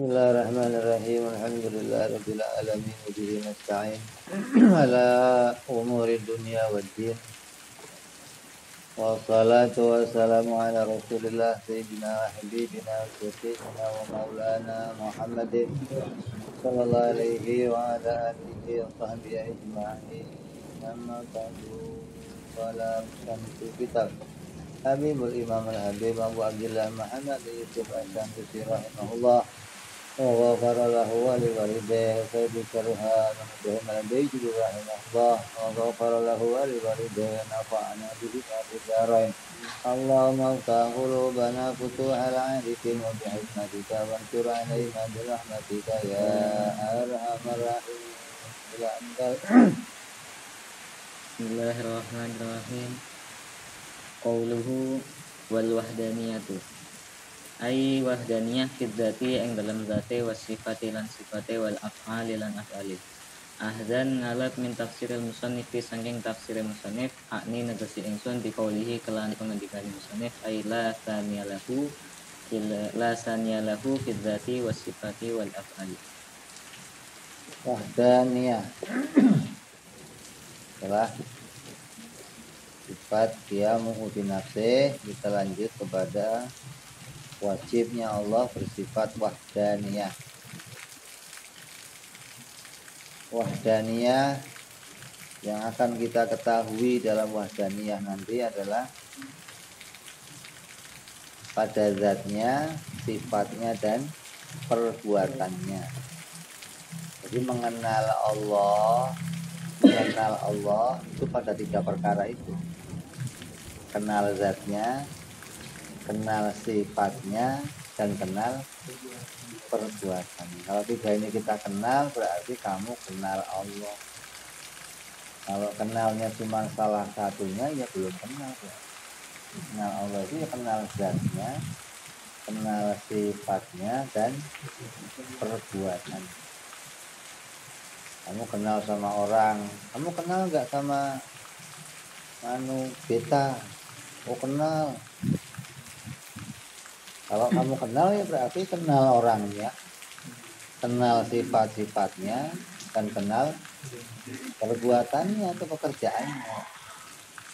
Bismillahirrahmanirrahim. Alhamdulillahirabbil alamin wa bihi nasta'in ala umuri dunya waddin. Wassalatu wassalamu ala Rasulillah sayyidina wa habibina wa sayyidina wa maulana Muhammadin sallallahu alaihi wa ala alihi wa sahbihi ajma'in. Amma ba'du. Qala musannifu kitab Habibul Imam Al-Habib Abu Abdillah Muhammad Yusuf Asy-Syamsi rahimahullah wa ghafara lahu wa li walidayhi sayyidi syarha namuduhum al-bayi juga rahimahullah wa ghafara lahu wa li walidayhi nafa'ana bihi fa'idarain Allahumma ta'qulubana futuhal arifin wa bihikmatika wa antur alaina birahmatika ya arhamar rahimin. Bismillahirrahmanirrahim. Qauluhu wal wahdaniyatu ai wahdaniyah fi dzati ing dalam zate was sifati lan sifate wal af'ali lan af'ali. Ahdan ngalat min tafsiril musannifi saking tafsiril musannif akni negesi ingsun bi qaulihi kelan pengendikan musannif ai la saniyalahu fi dzati was sifati wal af'ali. Wahdaniyah setelah sifat dia menguti nafsih, kita lanjut kepada wajibnya Allah bersifat wahdaniyah. Wahdaniyah yang akan kita ketahui dalam wahdaniyah nanti adalah pada zatnya, sifatnya dan perbuatannya. Jadi mengenal Allah itu pada 3 perkara itu. Kenal zatnya, kenal sifatnya, dan kenal perbuatannya. Kalau 3 ini kita kenal, berarti kamu kenal Allah. Kalau kenalnya cuma salah satunya, ya belum kenal. Kenal Allah itu ya kenal zatnya, kenal sifatnya, dan perbuatannya. Kamu kenal sama orang, kamu kenal nggak sama beta? Oh kenal. Kalau kamu kenal ya berarti kenal orangnya, kenal sifat-sifatnya, dan kenal perbuatannya atau pekerjaannya.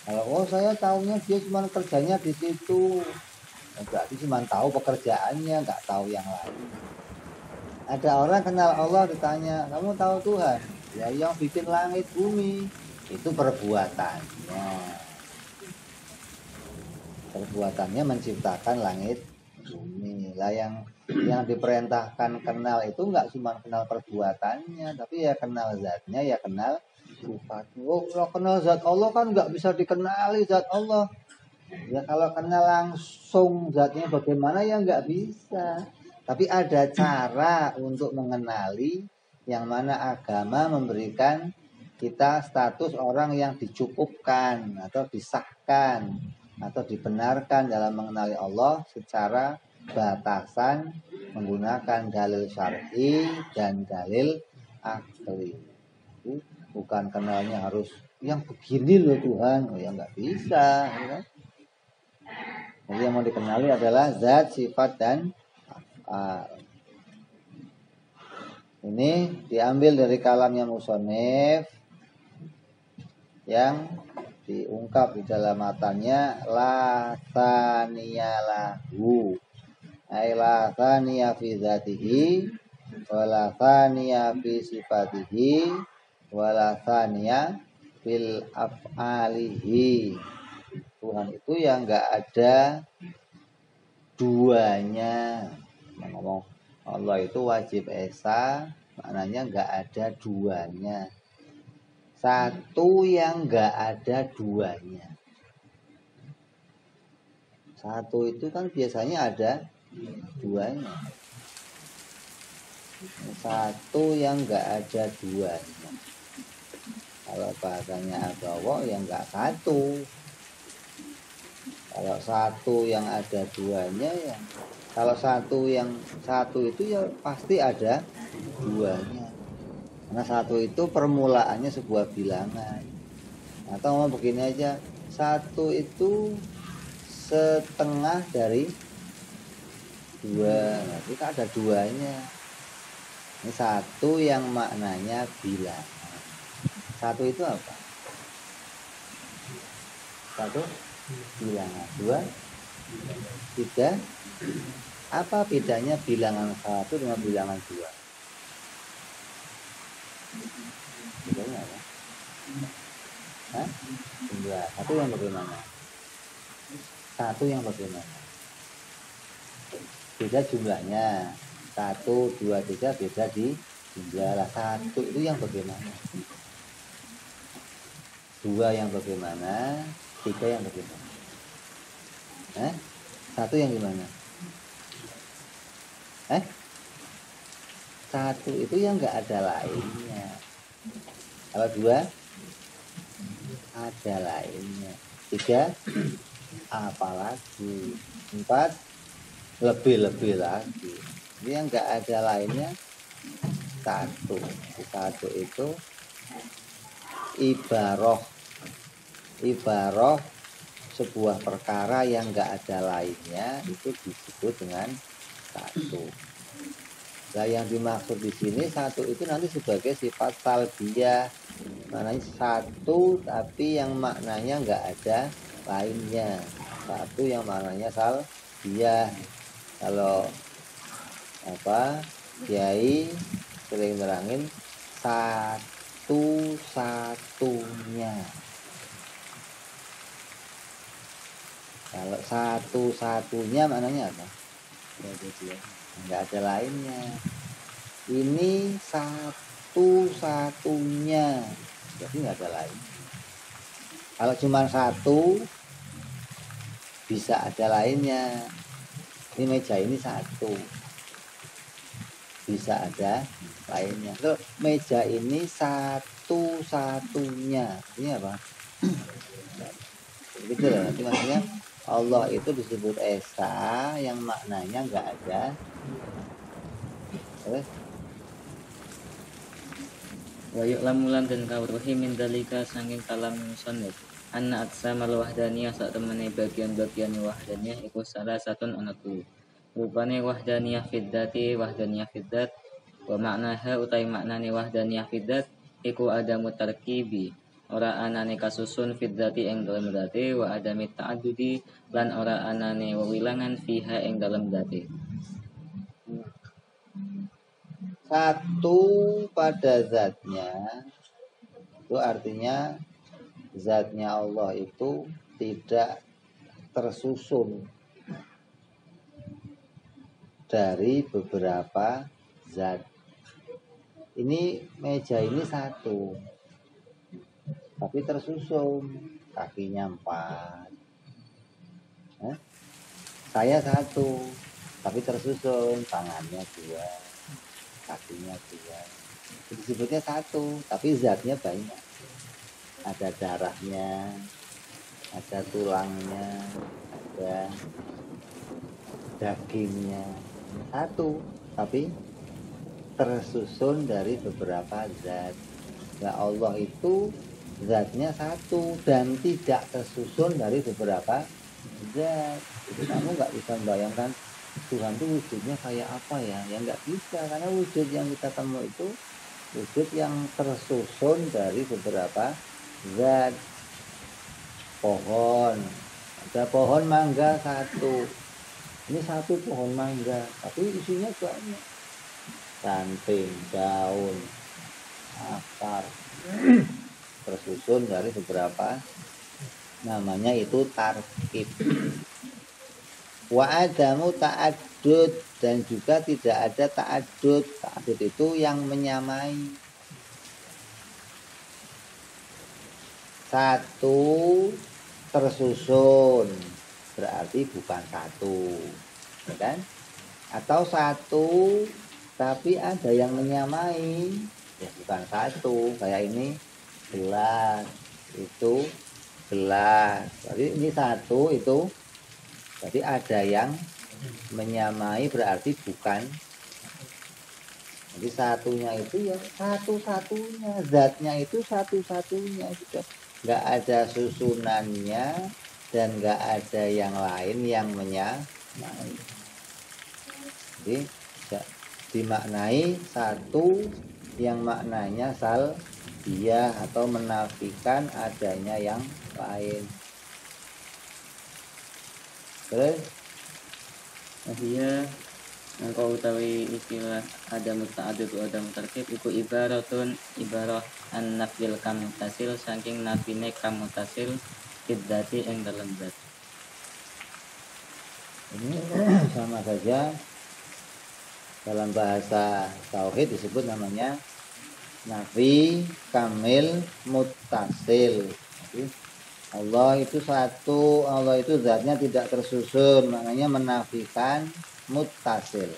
Kalau saya tahunya dia cuma kerjanya di situ, berarti cuma tahu pekerjaannya, nggak tahu yang lain. Ada orang kenal Allah, ditanya, kamu tahu Tuhan? Ya yang bikin langit bumi, itu perbuatannya. Perbuatannya menciptakan langit bumi. Lah yang diperintahkan kenal itu enggak cuma kenal perbuatannya, tapi ya kenal zatnya, ya kenal sifatnya. Oh, kalau kenal zat Allah kan enggak bisa dikenali zat Allah. Ya kalau kenal langsung zatnya bagaimana ya enggak bisa. Tapi ada cara untuk mengenali, yang mana agama memberikan kita status orang yang dicukupkan atau disahkan atau dibenarkan dalam mengenali Allah secara batasan menggunakan dalil syar'i dan dalil akli. Bukan kenalnya harus yang begini loh Tuhan, oh ya nggak bisa. Ya. Jadi yang mau dikenali adalah zat, sifat, dan ini diambil dari kalamnya musannif yang diungkap di dalam matanya la thaniya lahu ay la thaniya fi dzatihi wa la thaniya fi sifatihi wa la thaniya fil af'alihi. Tuhan itu yang enggak ada duanya. Ngomong Allah itu wajib esa, maknanya enggak ada duanya. Satu yang enggak ada duanya. Satu itu kan biasanya ada duanya. Satu yang enggak ada duanya. Kalau bahasanya agawa ya enggak satu. Kalau satu yang ada duanya ya, kalau satu itu ya pasti ada duanya. Karena satu itu permulaannya sebuah bilangan. Atau mau begini aja, satu itu setengah dari 2. Nah, kita ada duanya. Ini satu yang maknanya bilangan. Satu itu apa? Satu bilangan. Dua, tiga. Apa bedanya bilangan satu dengan bilangan dua? Bedanya apa? Hah? Jumlah. Satu yang bagaimana? Satu yang bagaimana? Beda jumlahnya. 1, 2, 3 beda di jumlah. Lah, satu itu yang bagaimana? Dua yang bagaimana? Tiga yang bagaimana? Satu yang gimana? Satu itu yang nggak ada lainnya. Kalau dua ada lainnya. Tiga apalagi. Empat lebih lagi. Ini yang nggak ada lainnya satu. Satu itu ibaroh sebuah perkara yang nggak ada lainnya itu disebut dengan satu. Nah, yang dimaksud di sini satu itu nanti sebagai sifat salbiyah, maknanya satu tapi yang maknanya nggak ada lainnya. Satu yang maknanya salbiyah. Kalau Kiai sering nerangin satu-satunya. Kalau satu-satunya maknanya apa? Nggak ada lainnya. Ini satu-satunya, jadi nggak ada lain. Kalau cuma satu bisa ada lainnya. Ini meja ini satu, bisa ada lainnya. Kalau meja ini satu-satunya, ini apa? Begitu loh. Nanti maksudnya Allah itu disebut Esa yang maknanya nggak ada. Wa yu'lamulan dan kawruhi min dalika sanging kalam musannif anna aqsamal wahdaniyah sak temene bagian-bagian wahdaniyah iku salah satun ana telu. Rupane wahdaniyah fiddati wahdaniyah fiddat wa maknaha utai maknane wahdaniyah fiddat iku adamu tarkibi ora anane kasusun fiddati ing dalem date wa adami ta'addudi lan ora anane wewilangan fiha ing dalem date. Satu pada zatnya itu artinya zatnya Allah itu tidak tersusun dari beberapa zat. Ini meja ini satu tapi tersusun, kakinya 4. Saya satu tapi tersusun, tangannya 2, kakinya 2. Disebutnya satu tapi zatnya banyak. Ada darahnya, ada tulangnya, ada dagingnya. Satu tapi tersusun dari beberapa zat. Nah, Allah itu zatnya satu dan tidak tersusun dari beberapa zat. Itu kamu nggak bisa membayangkan Tuhan itu wujudnya kayak apa ya? Ya nggak bisa, karena wujud yang kita temui itu wujud yang tersusun dari beberapa zat. Pohon, ada pohon mangga satu. Ini satu pohon mangga, tapi isinya banyak. Ranting, daun, akar, tersusun dari beberapa, namanya itu tarkib. Wa adamu ta'addud, dan juga tidak ada ta'addud. Ta'addud itu yang menyamai. Satu tersusun berarti bukan satu, ya kan? Atau satu tapi ada yang menyamai, ya bukan satu. Kayak ini gelas, itu gelas. Jadi ini satu itu, jadi ada yang menyamai berarti bukan. Jadi satunya itu ya satu-satunya, zatnya itu satu-satunya juga. Nggak ada susunannya dan nggak ada yang lain yang menyamai. Jadi dimaknai satu yang maknanya salbiyah atau menafikan adanya yang lain. Terus Dia engkau utawi istilah ada muta'adid wa ada mutarkib iku ibaratun ibarah an nafil kamutasil saking nafine kamutasil fiddati ing dalam zat. ini sama saja dalam bahasa tauhid disebut namanya nafi kamil muttasil. Jadi, Allah itu satu, Allah itu zatnya tidak tersusun, maknanya menafikan muttasil,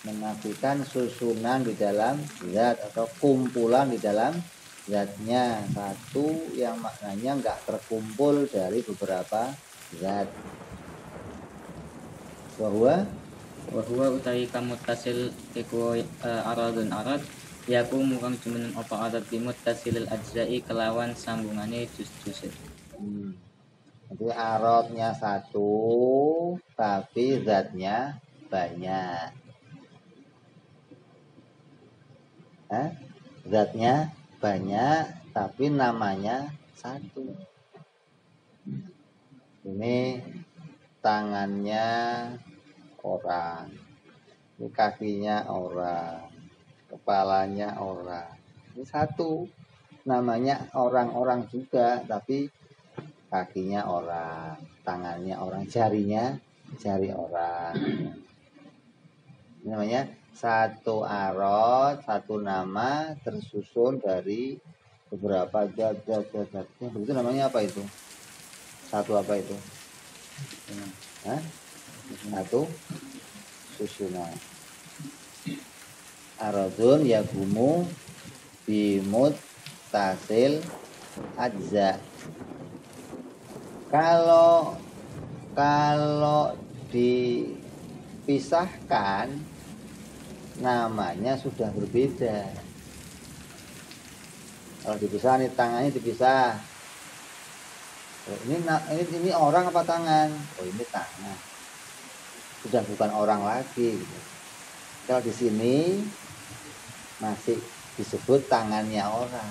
menafikan susunan di dalam zat atau kumpulan di dalam zatnya, satu yang maknanya enggak terkumpul dari beberapa zat. Bahwa Wa huwa utawi kamutasil iku aradun arad yaku mukang jumeneng apa arad bimuttasilil ajza'i kelawan sambungane juz-juz. Jadi aradnya satu tapi zatnya banyak. Zatnya banyak tapi namanya satu. Ini tangannya orang, ini kakinya orang, kepalanya orang. Ini satu, namanya orang-orang juga, tapi kakinya orang, tangannya orang, jarinya jari orang. Ini namanya satu arad, satu nama tersusun dari beberapa zat. Begitu namanya apa itu? Satu apa itu? Satu susunan. Aradun yagumu bimut tasil ajza. Kalau dipisahkan namanya sudah berbeda. Kalau dipisah nih, tangannya dipisah. Ini orang apa tangan? Oh, ini tangan. Sudah bukan orang lagi. Kalau di sini masih disebut tangannya orang.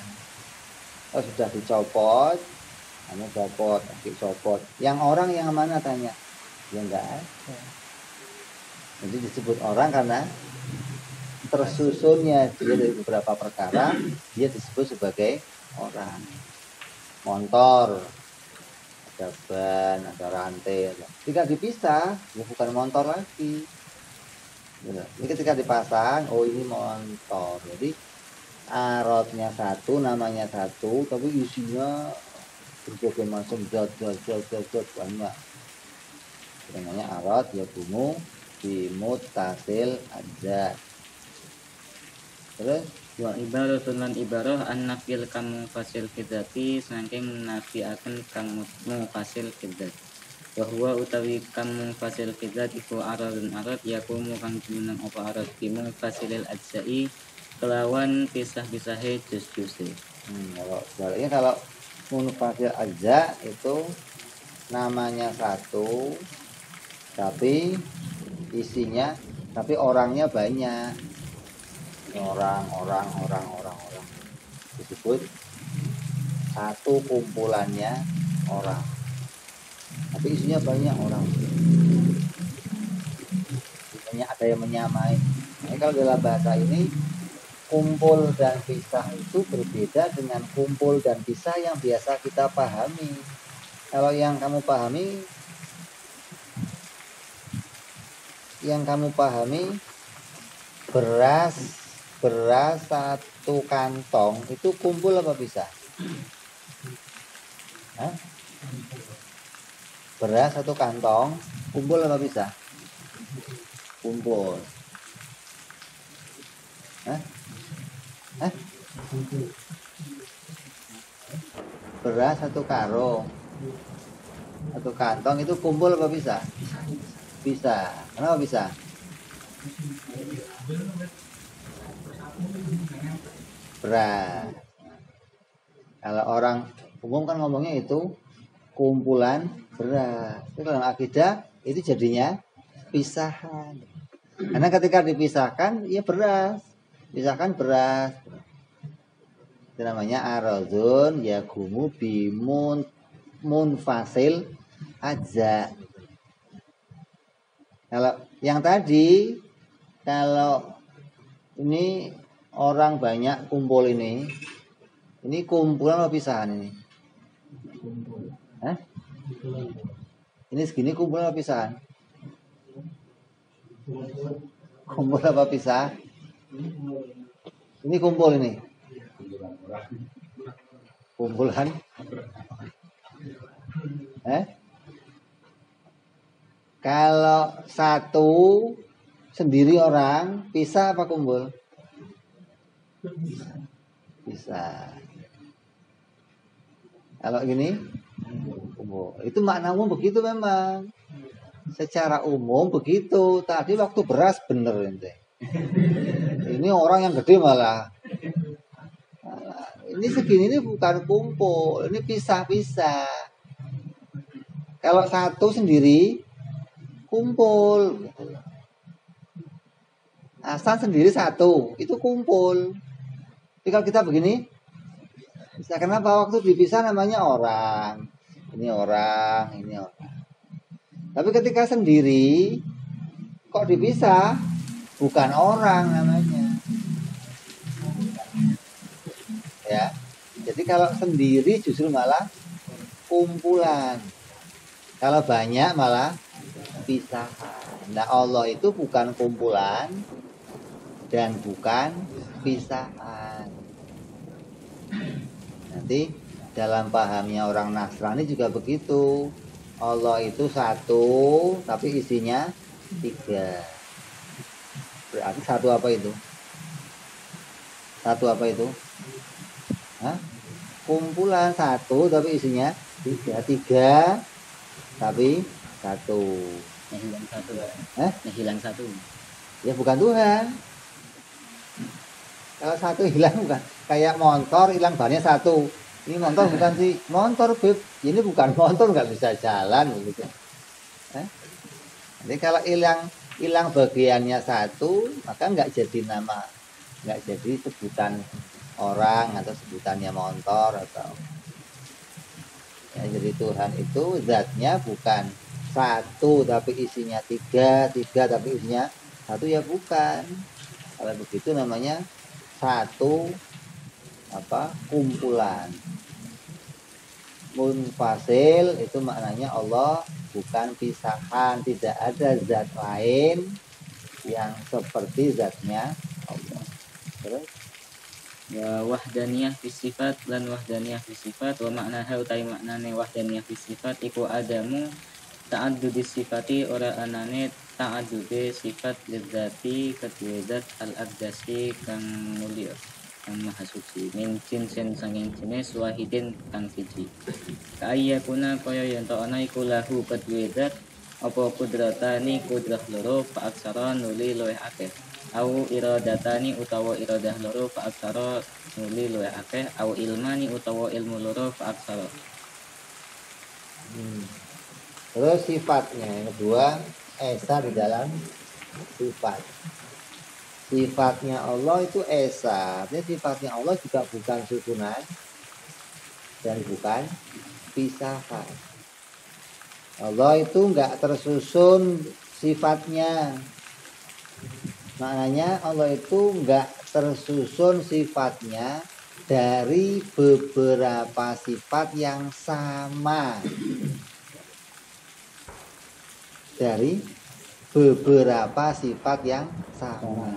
Kalau sudah dicopot, hanya copot, dicopot. Yang orang yang mana tanya? Ya enggak ada. Jadi disebut orang karena tersusunnya dia dari beberapa perkara, dia disebut sebagai orang. Motor, ada ban, ada rantai. Jika dipisah, ya bukan motor lagi. Ini ketika dipasang, oh ini motor. Jadi aradnya satu, namanya satu, tapi isinya berbagai macam zat banyak. Namanya arad ya gumu bimuttasil ajza. Terus Wa ibaratun lan ibarah an nafil kamu fasil fidzati saking nafiaken kamu fasil fidzat. Wa huwa utawi kamu fasil fidzat iku aradun arad yakumu kang jumeneng apa arad bimu fasilil ajza'i kelawan pisah-pisahe juz-juze. Kalau munfasil ajza itu namanya satu tapi isinya, tapi orangnya banyak. Orang disebut satu kumpulannya orang, tapi isinya banyak orang. Isinya ada yang menyamai. Nah, kalau dalam bahasa ini kumpul dan pisah itu berbeda dengan kumpul dan pisah yang biasa kita pahami. Kalau yang kamu pahami beras satu kantong itu kumpul apa pisah? Beras satu kantong kumpul apa pisah? Kumpul. Beras satu karung, satu kantong itu kumpul apa pisah? Bisa. Kenapa bisa? Beras. Kalau orang umum kan ngomongnya itu kumpulan beras. Itu dalam akidah itu jadinya pisahan. Karena ketika dipisahkan, ya beras. Pisahkan beras. Itu namanya arazun yagumu bimun munfasil aja. Kalau yang tadi, kalau ini orang banyak kumpul ini kumpulan apa pisahan ini? Hah? Ini segini kumpulan apa pisahan? Kumpul apa pisah? Ini kumpul ini. Kumpulan. Kalau satu sendiri orang, pisah apa kumpul? Pisah. Kalau gini, kumpul. Itu makna umum begitu memang. Secara umum begitu. Tadi waktu beras bener ente. Ini orang yang gede malah. Ini segini ini bukan kumpul, ini pisah-pisah. Kalau satu sendiri kumpul. Asal sendiri satu, itu kumpul. Tapi kalau kita begini, bisa kenapa waktu dipisah namanya orang. Ini orang, ini orang. Tapi ketika sendiri, kok dipisah? Bukan orang namanya. Ya. Jadi kalau sendiri justru malah kumpulan. Kalau banyak malah pisahan. Nah, Allah itu bukan kumpulan dan bukan pisahan. Nanti dalam pahamnya orang Nasrani juga begitu. Allah itu satu tapi isinya 3. Berarti satu apa itu? Satu apa itu? Hah? Kumpulan satu tapi isinya 3. 3 tapi satu. Yang hilang satu. Yang hilang satu. Ya bukan Tuhan. Kalau satu hilang bukan. Kayak motor hilang bannya satu. Ini motor bukan sih. Motor beb. Ini bukan motor, nggak bisa jalan begitu. Jadi kalau hilang bagiannya satu, maka nggak jadi nama, nggak jadi sebutan orang atau sebutannya motor atau ya, jadi Tuhan itu zatnya bukan satu tapi isinya 3 tapi isinya satu, ya bukan. Kalau begitu namanya satu kumpulan. Munfasil itu maknanya Allah bukan pisahan, tidak ada zat lain yang seperti zatnya Allah. Terus wa wahdaniyah fi sifat lan wahdaniyah fi sifat wa maknaha utai maknane wahdaniyah fi sifat iku adamu ta'addudi sifati ora anane ta'addudi sifat lidzati kedue zat al aqdasi kang mulia kang maha suci min jinsin sanging jenis wahidin kang siji kaya kuna kaya yen to ana iku lahu kedue zat apa kudratani kudrah loro fa aksara nuli luwih akeh au iradatani utawa iradah loro fa aksara nuli luwih akeh au ilmani utawa ilmu loro fa aksara. Terus sifatnya yang kedua esa di dalam sifat. Sifatnya Allah itu esa. Artinya sifatnya Allah juga bukan susunan dan bukan pisahan. Allah itu enggak tersusun sifatnya. Maknanya Allah itu enggak tersusun sifatnya dari beberapa sifat yang sama. Dari beberapa sifat yang sama.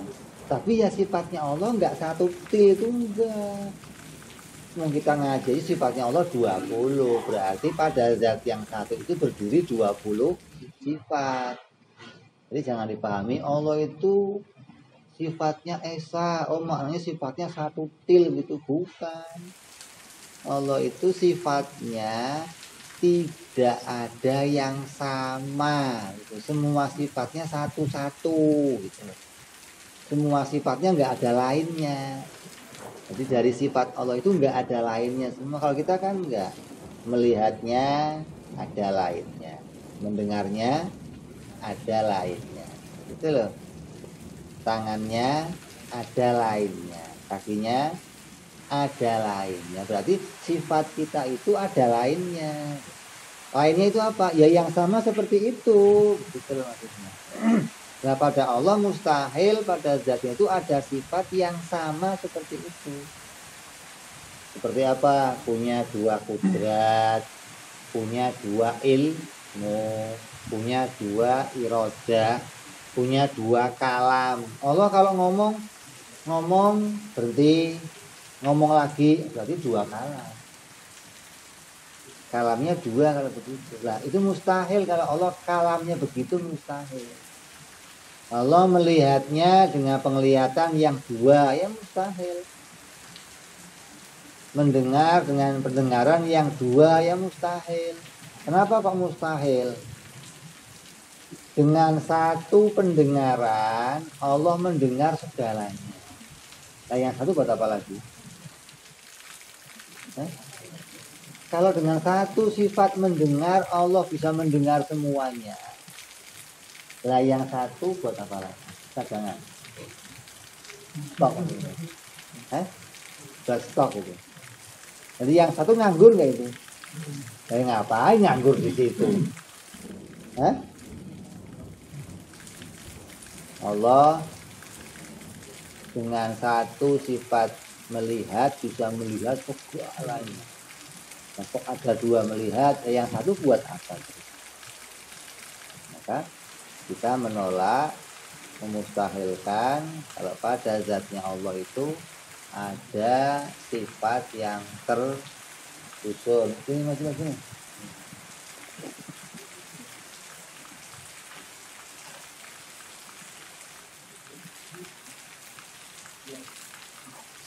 Tapi ya sifatnya Allah enggak satu til itu enggak. Mau kita ngaji sifatnya Allah 20. Berarti pada zat yang satu itu berdiri 20 sifat. Jadi jangan dipahami Allah itu sifatnya esa, oh maknanya sifatnya satu til gitu, bukan. Allah itu sifatnya tidak ada yang sama gitu. Semua sifatnya satu-satu gitu. Semua sifatnya enggak ada lainnya. Jadi dari sifat Allah itu enggak ada lainnya semua. Kalau kita kan enggak, melihatnya ada lainnya, mendengarnya ada lainnya, gitu loh. tangannya ada lainnya, kakinya ada lainnya. Berarti sifat kita itu ada lainnya. Lainnya itu apa? Ya yang sama seperti itu. Betul maksudnya. Nah pada Allah mustahil pada zatnya itu ada sifat yang sama seperti itu. Seperti apa? Punya dua kudrat, punya dua ilmu, punya dua iroda, punya dua kalam. Allah kalau ngomong berhenti, ngomong lagi, berarti dua kalam. Kalamnya dua kalau begitu. Nah itu mustahil kalau Allah kalamnya begitu, mustahil. Allah melihatnya dengan penglihatan yang dua, ya mustahil. Mendengar dengan pendengaran yang dua, ya mustahil. Kenapa kok mustahil? Dengan satu pendengaran Allah mendengar segalanya. Nah yang satu buat apa lagi? Kalau dengan satu sifat mendengar Allah bisa mendengar semuanya. Lah yang satu buat apa lagi? Cadangan. Stok itu. Buat stok itu. Jadi yang satu nganggur nggak itu? Saya ngapain nganggur di situ? Allah dengan satu sifat melihat bisa melihat segalanya. Nah, kok ada dua melihat, yang satu buat apa? Maka kita menolak, memustahilkan kalau pada zatnya Allah itu ada sifat yang tersusun. Ini maju.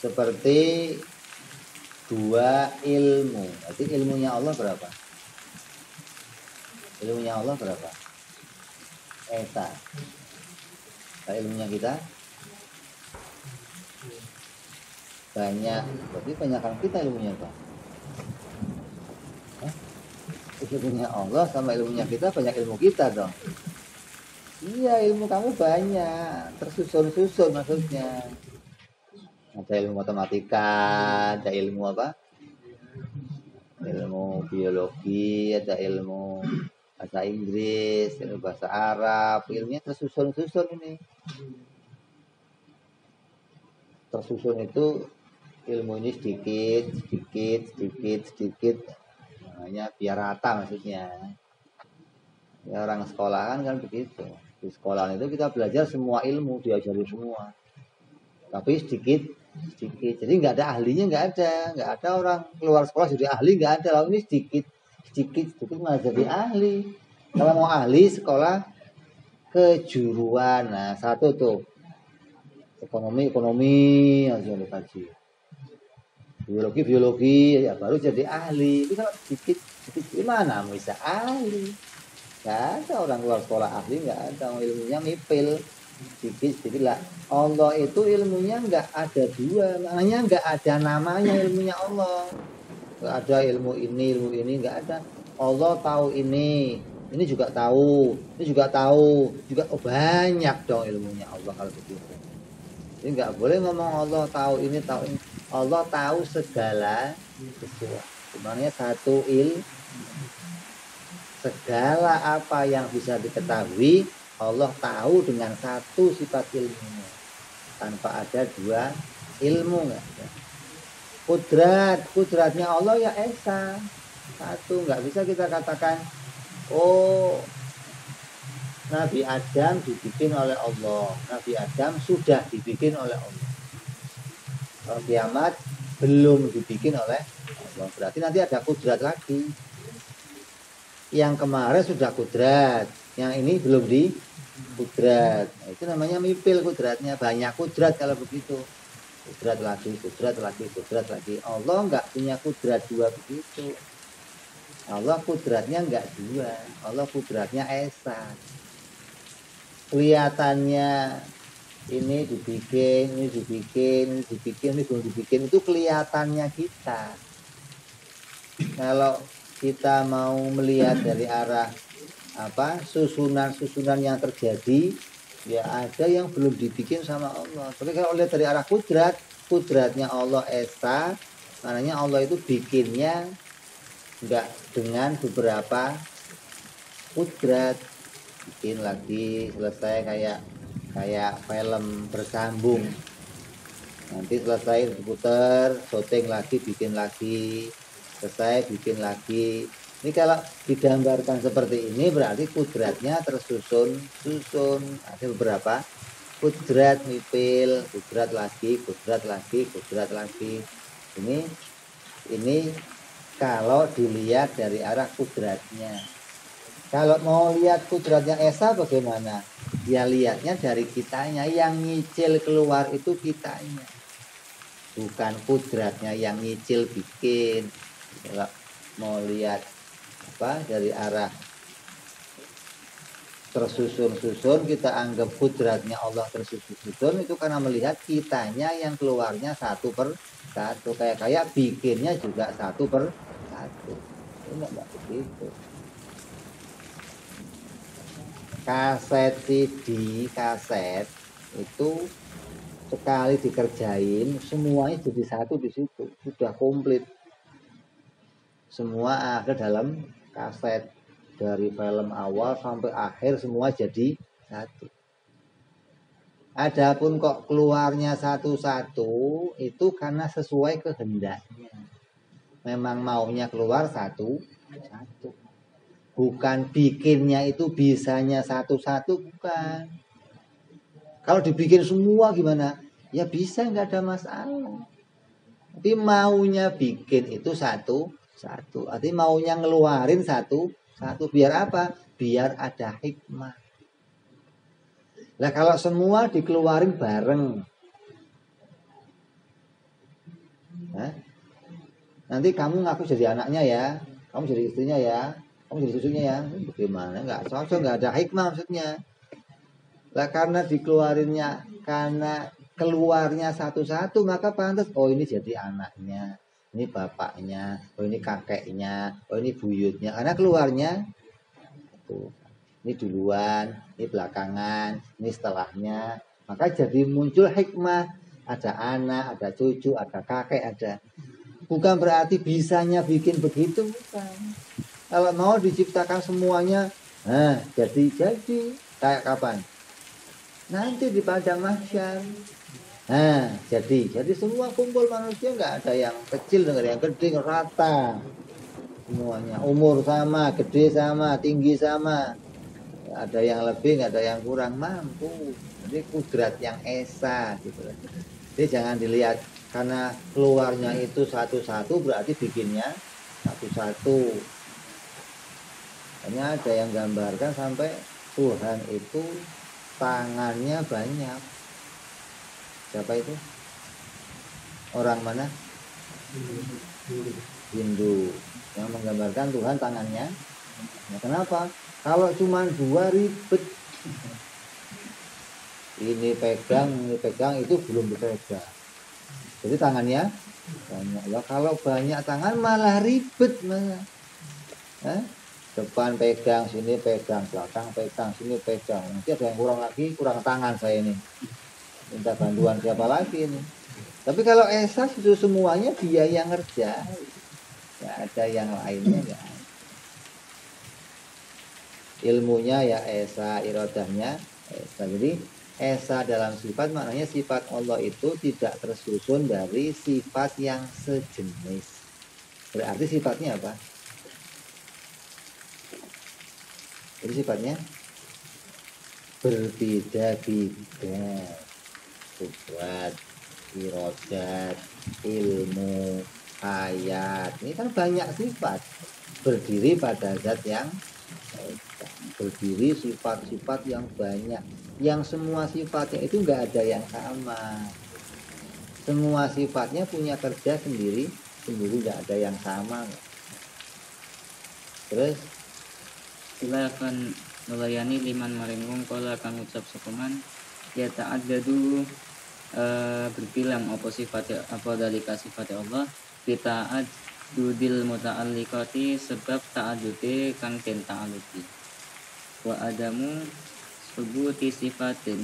Seperti dua ilmu. Berarti ilmunya Allah berapa? Ilmunya Allah berapa? Esa. Nah, ilmunya kita banyak. Berarti banyakkan kita ilmunya apa? Ilmunya Allah sama ilmunya kita banyak ilmu kita dong. Iya, ilmu kamu banyak, tersusun-susun maksudnya. Ada ilmu matematika, ada ilmu apa? Ilmu biologi, ada ilmu bahasa Inggris, ilmu bahasa Arab, ilmunya tersusun-susun ini. Tersusun itu ilmu ini sedikit, namanya biar rata maksudnya. Ya, orang sekolahan kan begitu. Di sekolahan itu kita belajar semua ilmu, diajari semua. Tapi sedikit. Jadi nggak ada ahlinya, nggak ada orang keluar sekolah jadi ahli, nggak ada. Lalu ini sedikit malah jadi ahli. Kalau mau ahli sekolah kejuruan, nah satu tuh ekonomi harus dikaji, biologi ya baru jadi ahli. Itu kalau sedikit gimana bisa ahli? Nggak ada orang keluar sekolah ahli, nggak ada, ilmunya mipil sedikit lah. Allah itu ilmunya nggak ada dua, maknanya nggak ada namanya ilmunya Allah. Nggak ada ilmu ini nggak ada. Allah tahu ini juga tahu, ini juga tahu, oh banyak dong ilmunya Allah kalau begitu. Jadi nggak boleh ngomong Allah tahu ini tahu ini. Allah tahu segala sesuatu. Sebenarnya satu segala apa yang bisa diketahui Allah tahu dengan satu sifat ilmunya, tanpa ada dua ilmu. Nggak ada. Kudratnya Allah ya esa satu, nggak bisa kita katakan oh Nabi Adam dibikin oleh Allah, Nabi Adam sudah dibikin oleh Allah, kalau kiamat belum dibikin oleh Allah, berarti nanti ada kudrat lagi. Yang kemarin sudah kudrat, yang ini belum di kudrat. Nah, itu namanya mipil kudratnya. Banyak kudrat kalau begitu. Kudrat lagi. Allah nggak punya kudrat dua begitu. Allah kudratnya nggak dua. Allah kudratnya esa. Kelihatannya ini dibikin, ini belum dibikin. Itu kelihatannya kita. Kalau kita mau melihat dari arah susunan yang terjadi, Ya ada yang belum dibikin sama Allah. Tapi kalau lihat dari arah kudratnya Allah Esa, maknanya Allah itu bikinnya enggak dengan beberapa kudrat, bikin lagi selesai kayak film bersambung. Nanti selesai diputar, syuting lagi, bikin lagi, selesai bikin lagi. Ini kalau digambarkan seperti ini berarti kudratnya tersusun ada beberapa kudrat mipil, kudrat lagi. Ini kalau dilihat dari arah kudratnya. Kalau mau lihat kudratnya Esa bagaimana? Ya lihatnya dari kitanya, yang nyicil keluar itu kitanya. Bukan kudratnya yang nyicil bikin. Kalau mau lihat dari arah tersusun kita anggap kudratnya Allah tersusun itu karena melihat kitanya yang keluarnya satu per satu, kayak bikinnya juga satu per satu. Ini enggak begitu. Kaset CD, kaset itu sekali dikerjain semuanya jadi satu di situ, sudah komplit. Semua ada dalam kaset, dari film awal sampai akhir semua jadi satu. Adapun kok keluarnya satu-satu itu karena sesuai kehendaknya. Memang maunya keluar satu-satu. Bukan bikinnya itu bisanya satu-satu, bukan. Kalau dibikin semua gimana? Ya bisa, nggak ada masalah. Tapi maunya bikin itu satu-satu. Artinya maunya ngeluarin satu-satu. Biar apa? Biar ada hikmah. Nah kalau semua dikeluarin bareng, nanti kamu ngaku jadi anaknya ya, kamu jadi istrinya ya, kamu jadi cucunya ya, bagaimana? Nggak cocok, nggak ada hikmah maksudnya. Lah karena dikeluarinnya, karena keluarnya satu-satu, maka pantas, oh ini jadi anaknya, ini bapaknya, oh ini kakeknya, oh ini buyutnya, karena keluarnya tuh. Ini duluan, ini belakangan, ini setelahnya. Maka jadi muncul hikmah. Ada anak, ada cucu, ada kakek, ada. Bukan berarti bisanya bikin begitu, bukan. Kalau mau diciptakan semuanya, jadi. Kayak kapan? Nanti di padang mahsyar. Jadi semua kumpul manusia, nggak ada yang kecil, nggak ada yang gede, rata. Semuanya umur sama, gede sama, tinggi sama. Ada yang lebih, nggak ada yang kurang, mampu. Jadi kudrat yang esa gitu. Jadi jangan dilihat karena keluarnya itu satu-satu berarti bikinnya satu-satu. Hanya ada yang gambarkan sampai Tuhan itu tangannya banyak. Siapa itu? Orang mana? Hindu. Yang menggambarkan Tuhan tangannya. Nah, kenapa? Kalau cuma dua ribet. Ini pegang, itu belum dipegang. Jadi tangannya banyak. Ya, kalau banyak tangan malah ribet malah. Depan pegang, sini pegang, belakang pegang, sini pegang. Nanti ada yang kurang lagi, kurang tangan saya ini. Minta bantuan siapa lagi ini. Tapi kalau Esa itu semuanya dia yang ngerjain. Ya ada yang lainnya ya. Ilmunya ya Esa, irodahnya Esa. Jadi Esa dalam sifat maknanya sifat Allah itu tidak tersusun dari sifat yang sejenis. Berarti sifatnya apa? Jadi sifatnya berbeda-beda. Kudrat, irodat, ilmu, ayat. Ini kan banyak sifat. Berdiri pada zat yang berdiri sifat-sifat yang banyak, yang semua sifatnya itu nggak ada yang sama. Semua sifatnya punya kerja sendiri nggak ada yang sama. Terus sila akan melayani liman maringgung kalau akan ucap sokoman ya ta'addadu berbilang apa sifat apa dalika sifat Allah kita dudil muta'alliqati sebab ta'adude kang den ta'alluqi wa adamu subuti sifatin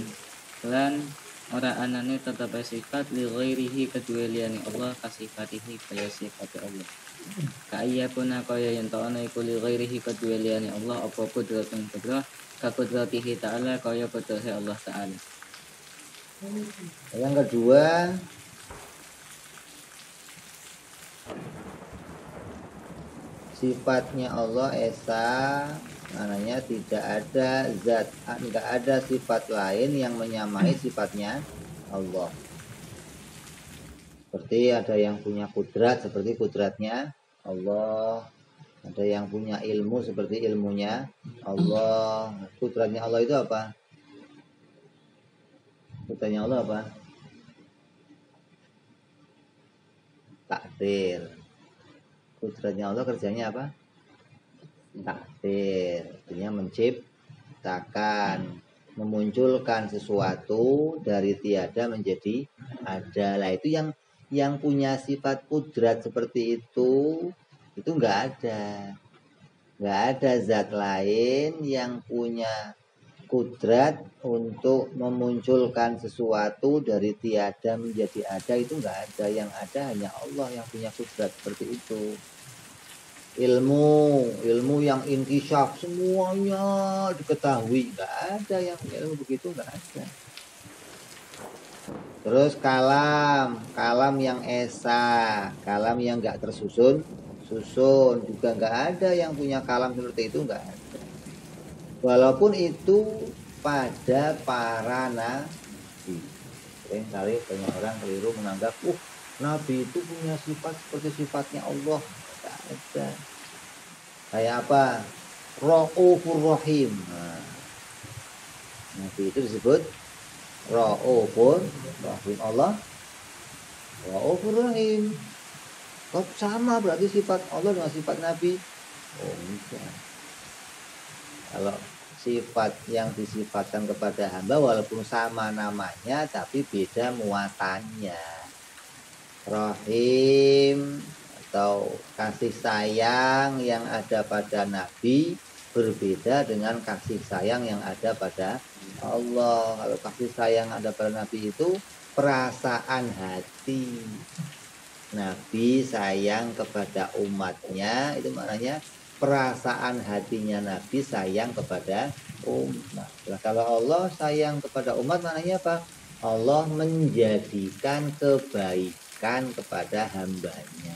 lan ora anane tetep sifat li ghairihi kedua liyane Allah kasifatihi kaya sifat Allah kaya kuna kaya yen ta ana iku li ghairihi kedua liyane Allah apa kudratun kudrah ka kudratihi ta'ala kaya kudrahe Allah ta'ala. Yang kedua, sifatnya Allah esa, maknanya tidak ada zat, enggak ada sifat lain yang menyamai sifatnya Allah. Seperti ada yang punya kudrat seperti kudratnya Allah, ada yang punya ilmu seperti ilmunya Allah. Kudratnya Allah itu apa? Kudratnya Allah apa? Takdir. Kudratnya Allah kerjanya apa? Takdir. Artinya menciptakan, memunculkan sesuatu dari tiada menjadi ada. Lah itu yang punya sifat kudrat seperti itu enggak ada. Enggak ada zat lain yang punya kudrat untuk memunculkan sesuatu dari tiada menjadi ada, itu enggak ada. Yang ada hanya Allah yang punya kudrat seperti itu. Ilmu yang inkisyaf semuanya diketahui, enggak ada yang ilmu begitu, enggak ada. Terus kalam yang esa, kalam yang enggak tersusun juga enggak ada yang punya kalam seperti itu, enggak ada. Walaupun itu pada para nabi. Sering kali banyak orang keliru menganggap, nabi itu punya sifat seperti sifatnya Allah. Tidak ada. Kayak apa? Ra'ufur Rahim. Nah, nabi itu disebut Ra'ufur Rahim. Allah Ra'ufur Rahim. Kok sama berarti sifat Allah dengan sifat nabi? Oh enggak. Kalau sifat yang disifatkan kepada hamba walaupun sama namanya tapi beda muatannya. Rahim atau kasih sayang yang ada pada Nabi berbeda dengan kasih sayang yang ada pada Allah. Kalau kasih sayang ada pada Nabi itu perasaan hati. Nabi sayang kepada umatnya, itu maknanya perasaan hatinya Nabi sayang kepada umat. Nah, kalau Allah sayang kepada umat maknanya apa? Allah menjadikan kebaikan kepada hambanya.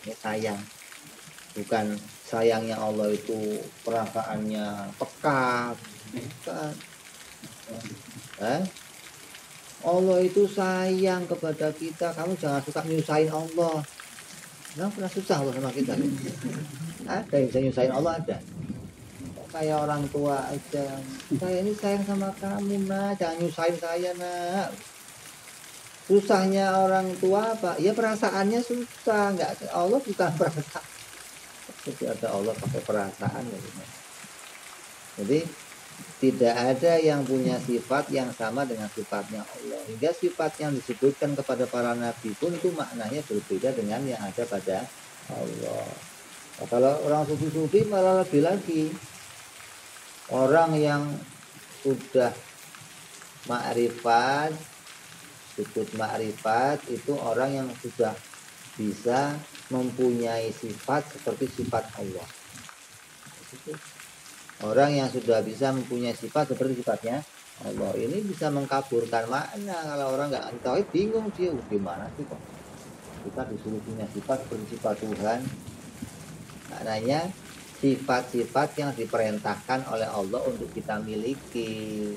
Ini sayang. Bukan sayangnya Allah itu perasaannya pekat. Bukan. Allah itu sayang kepada kita. Kamu jangan suka nyusahin Allah. Nah, pernah susah Allah sama kita. Ada yang bisa nyusahin Allah, ada. Kayak orang tua aja. Saya ini sayang sama kamu, nak. Jangan nyusahin saya, nak. Susahnya orang tua apa? Ya perasaannya susah. Enggak, Allah bukan perasaan. Jadi ada Allah pakai perasaan. Jadi tidak ada yang punya sifat yang sama dengan sifatnya Allah. Hingga sifat yang disebutkan kepada para nabi pun itu maknanya berbeda dengan yang ada pada Allah. Nah, kalau orang sufi-sufi malah lebih lagi. Orang yang sudah ma'rifat, disebut ma'rifat itu orang yang sudah bisa mempunyai sifat seperti sifat Allah. Orang yang sudah bisa mempunyai sifat seperti sifatnya Allah ini bisa mengkaburkan makna. Kalau orang nggak tahu bingung dia gimana sih kok kita disuruh punya sifat seperti sifat Tuhan. Maknanya sifat-sifat yang diperintahkan oleh Allah untuk kita miliki.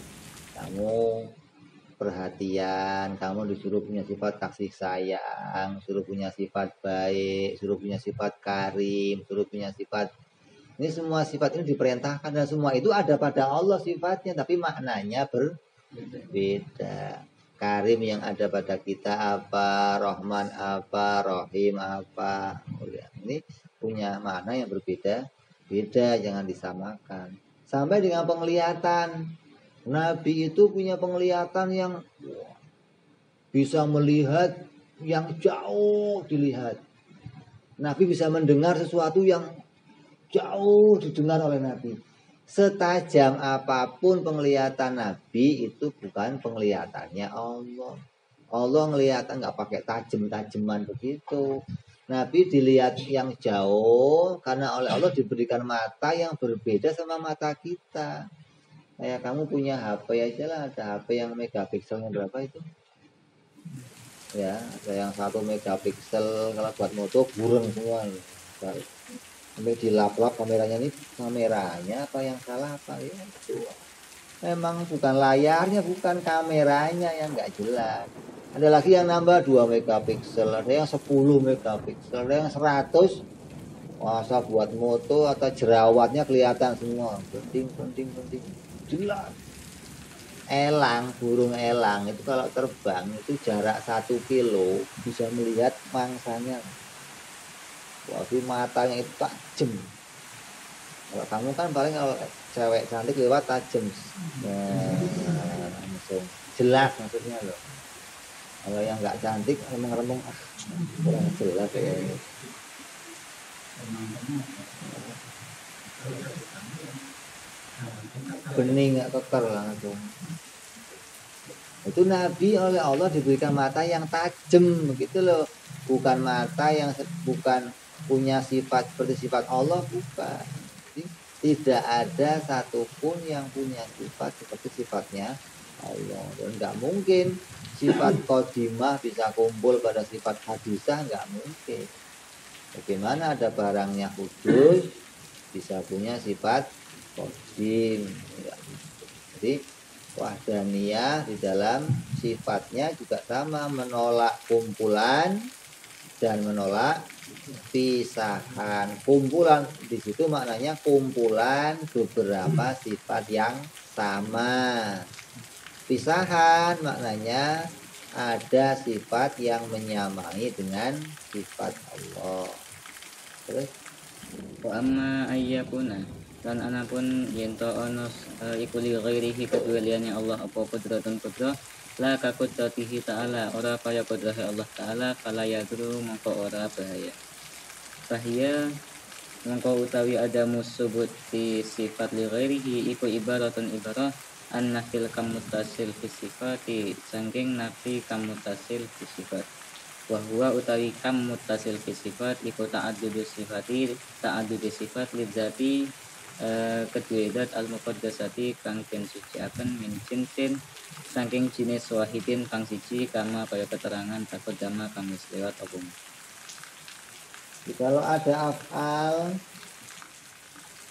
Kamu perhatian, kamu disuruh punya sifat kasih sayang, suruh punya sifat baik, suruh punya sifat karim, suruh punya sifat. Ini semua sifat ini diperintahkan dan semua itu ada pada Allah sifatnya, tapi maknanya berbeda. Karim yang ada pada kita apa, Rahman apa, Rahim apa. Ini punya makna yang berbeda, jangan disamakan. Sampai dengan penglihatan. Nabi itu punya penglihatan yang bisa melihat yang jauh dilihat. Nabi bisa mendengar sesuatu yang jauh didengar oleh Nabi. Setajam apapun penglihatan Nabi itu bukan penglihatannya Allah. Allah ngelihat nggak pakai tajem-tajeman begitu. Nabi dilihat yang jauh karena oleh Allah diberikan mata yang berbeda sama mata kita. Kayak kamu punya HP aja lah, ada HP yang megapikselnya berapa itu? Ya, ada yang 1 megapiksel, kalau buat moto burung semua. Sampai dilap-lap kameranya, ini kameranya apa yang salah apa ya? Memang bukan layarnya, bukan kameranya yang nggak jelas. Ada lagi yang nambah 2 megapiksel, ada yang 10 megapiksel, ada yang 100. Masa buat moto atau jerawatnya kelihatan semua. Penting. Jelas. Elang, burung elang itu kalau terbang itu jarak 1 kilo bisa melihat mangsanya. Waktu matanya itu tajam. Kalau kamu kan paling kalau cewek cantik lewat tajam. Langsung jelas maksudnya loh. Kalau yang nggak cantik remeng-remeng kurang jelas kayaknya. Bening nggak keker langsung. Itu Nabi oleh Allah diberikan mata yang tajam begitu loh. Bukan mata yang bukan punya sifat seperti sifat Allah, bukan. Jadi, tidak ada satupun yang punya sifat seperti sifatnya Allah. Dan nggak mungkin sifat qadimah bisa kumpul pada sifat hadisah, nggak mungkin. Bagaimana ada barangnya kudus bisa punya sifat qadim. Jadi wahdaniyah di dalam sifatnya juga sama, menolak kumpulan dan menolak pisahan. Kumpulan di situ maknanya kumpulan beberapa sifat yang sama. Pisahan maknanya ada sifat yang menyamai dengan sifat Allah. Terus Wa amma ayyakuna lan anapun yento ono iku li ghairihi kedualiannya Allah apa qudratun qudrah la ka qudratihi ta'ala ora kaya qudrah Allah ta'ala fala yadru mongko ora bahaya. Bahaya mongko utawi ada musubuti sifat li ghairihi iku ibaratun ibarah an nafil kamutasil fi sifati saking nafi kamutasil fi sifat. Wa huwa utawi kam muttasil fi sifat iku ta'addudu sifat lidzati kedua dat al muqaddasati kang den suciaken min jinsin saking jenis wahidin kang siji kama kaya keterangan takut dama kang wis lewat apa. Kalau ada af'al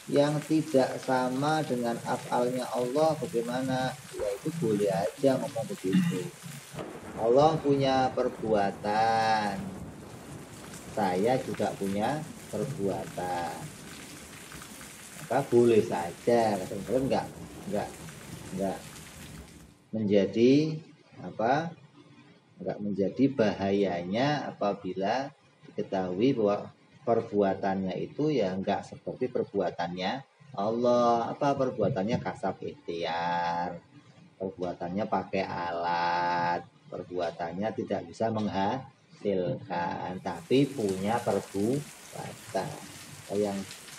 yang tidak sama dengan af'alnya Allah bagaimana? Ya itu boleh aja ngomong begitu. Allah punya perbuatan, saya juga punya perbuatan, maka boleh saja, kadang-kadang enggak menjadi apa? Enggak menjadi bahayanya apabila diketahui bahwa perbuatannya itu ya enggak seperti perbuatannya Allah. Apa perbuatannya kasab ikhtiar, perbuatannya pakai alat, perbuatannya tidak bisa menghasilkan, tapi punya perbuatan.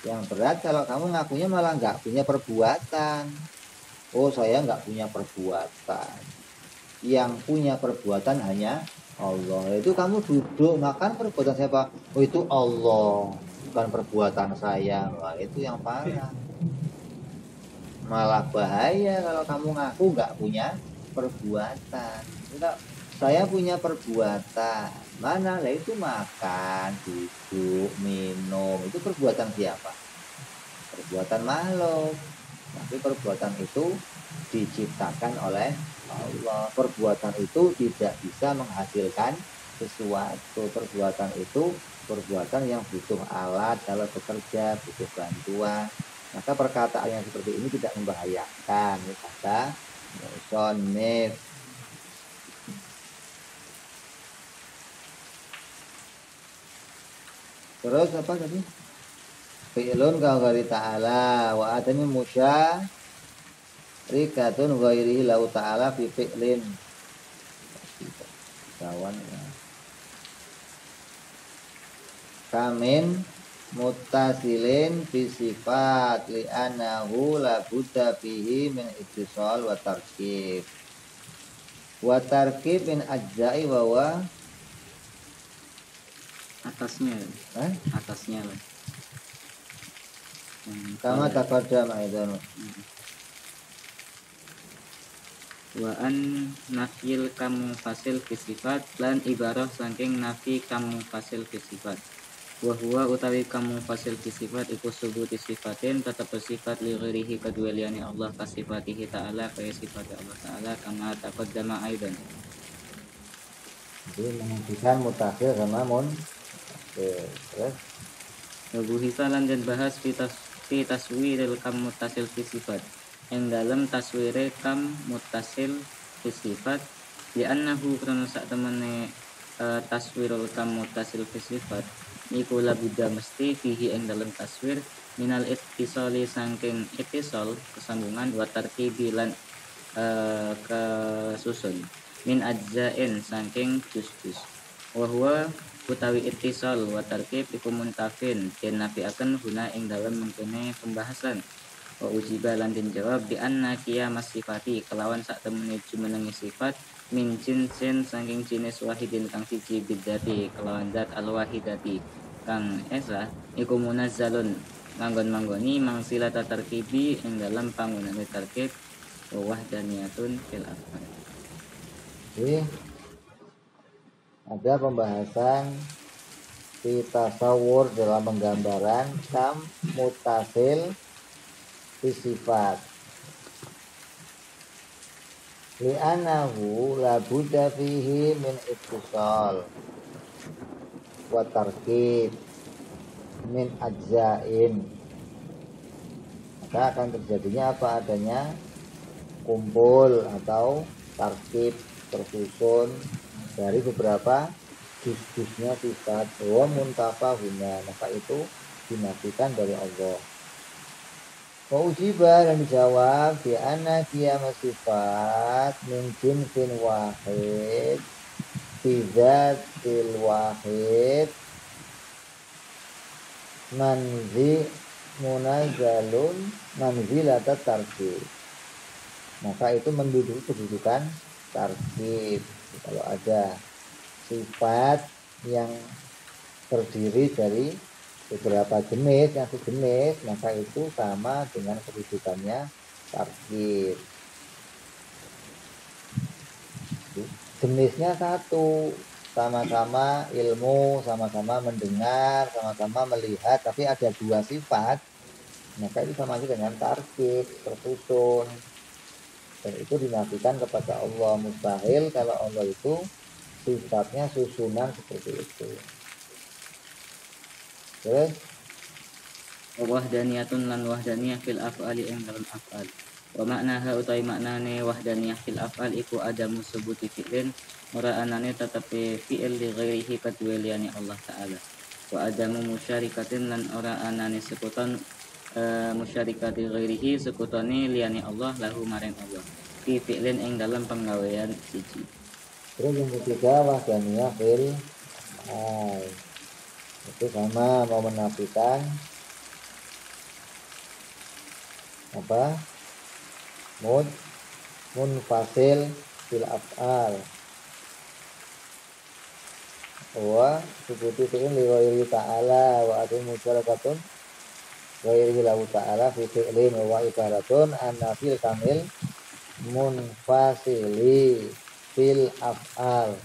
Yang berat kalau kamu ngakunya malah nggak punya perbuatan. Oh saya nggak punya perbuatan. Yang punya perbuatan hanya Allah. Itu kamu duduk makan perbuatan siapa? Oh itu Allah, bukan perbuatan saya. Wah, itu yang parah. Malah bahaya kalau kamu ngaku nggak punya perbuatan. Enggak, saya punya perbuatan. Mana? Lah itu makan, duduk, minum. Itu perbuatan siapa? Perbuatan makhluk. Tapi perbuatan itu diciptakan oleh Allah. Perbuatan itu tidak bisa menghasilkan sesuatu. Perbuatan itu perbuatan yang butuh alat, kalau bekerja butuh bantuan. Maka perkataan yang seperti ini tidak membahayakan. Ini kata musannif. Terus apa tadi? Fi'lun ka ghairi ta'ala wa adami musyrikatun ghairihi lau ta'ala fi fi'lin. Kawan ya. Kamin muttasilin fi sifat li'annahu la budda fihi min ittisal wa tarkib min ajza'i wa wa atasnya lah. kama taqaddama aidan wa an nafil kamu fasil fi sifat lan ibarah saking nafi kamu fasil fi sifat wa huwa utawi kamu fasil fi sifat iku subuti sifatin tetap bersifat li ghairihi kedua liyane Allah ka sifatihi ta'ala kaya sifat Allah ta'ala kama taqaddama aidan. Jadi menghentikan mutakhir sama terus Abu Hisalan dan bahas fi taswiril kam mutasil fi sifat yang dalam taswire kam mutasil fi sifat di annahu karena sak temene taswirul kam mutasil fi sifat iku la budda mesti fihi yang dalam taswir minal ittisali saking ittisal kesambungan wa tarkibi lan kesusun min ajzain saking juz-juz wa huwa utawi ittisal wa tarkib iku muntafin den nafiaken guna ing dalam mengkene pembahasan wa ujiba lan den jawab bi anna qiyamas sifati kelawan sak temene jumenenge sifat min jinsin saking jenis wahidin kang siji bidzati kelawan zat al wahidati kang esa iku munazzalun manggon-manggoni mangsilata tarkibi ing dalam panggunane tarkib wa wahdaniyatun fil afal. Jadi ada pembahasan di tasawur dalam penggambaran kam mutasil fi sifat li'anahu la budda fihi min ittisal wa tarkib min ajzain, maka akan terjadinya apa adanya kumpul atau tarkib tersusun dari beberapa juz-juznya sifat wa muntafahuna, maka itu dinafikan dari Allah. Wa ujiba dan dijawab bi anna qiyamas sifat min jinsin wahid fi dzatil wahid munazzalun manzilatat tarkib, maka itu menduduki kedudukan tarkib. Kalau ada sifat yang terdiri dari beberapa jenis yang sejenis, maka itu sama dengan kedudukannya tarkib. Jenisnya satu, sama-sama ilmu, sama-sama mendengar, sama-sama melihat, tapi ada dua sifat, maka itu sama saja dengan tarkib, tersusun. Dan itu dinafikan kepada Allah. Mustahil kalau Allah itu sifatnya susunan seperti itu. Terus wahdaniyatun lan wahdaniyah fil af'ali ing dalam af'al. Wa maknaha utawi maknane wahdaniyah fil af'al iku adamu subuti fi'lin ora anane tetapi fi'il li ghairihi kadua liyane Allah taala. Wa adamu musyarikatin lan ora anane sekutan musyarikati ghairihi sekutane liyane Allah lahu maring Allah. Fi fi'lin ing dalam penggawean siji. Terus yang ketiga wahdaniyah fil af'al. Itu sama mau menafikan apa? Munfasil fil af'al. Wa sebuti fi'il li ghairi ta'ala wa atu musyarakatun ghairi lahu ta'ala fi fi'lin wa ibaratun anna fil kamil munfasili fil af'al.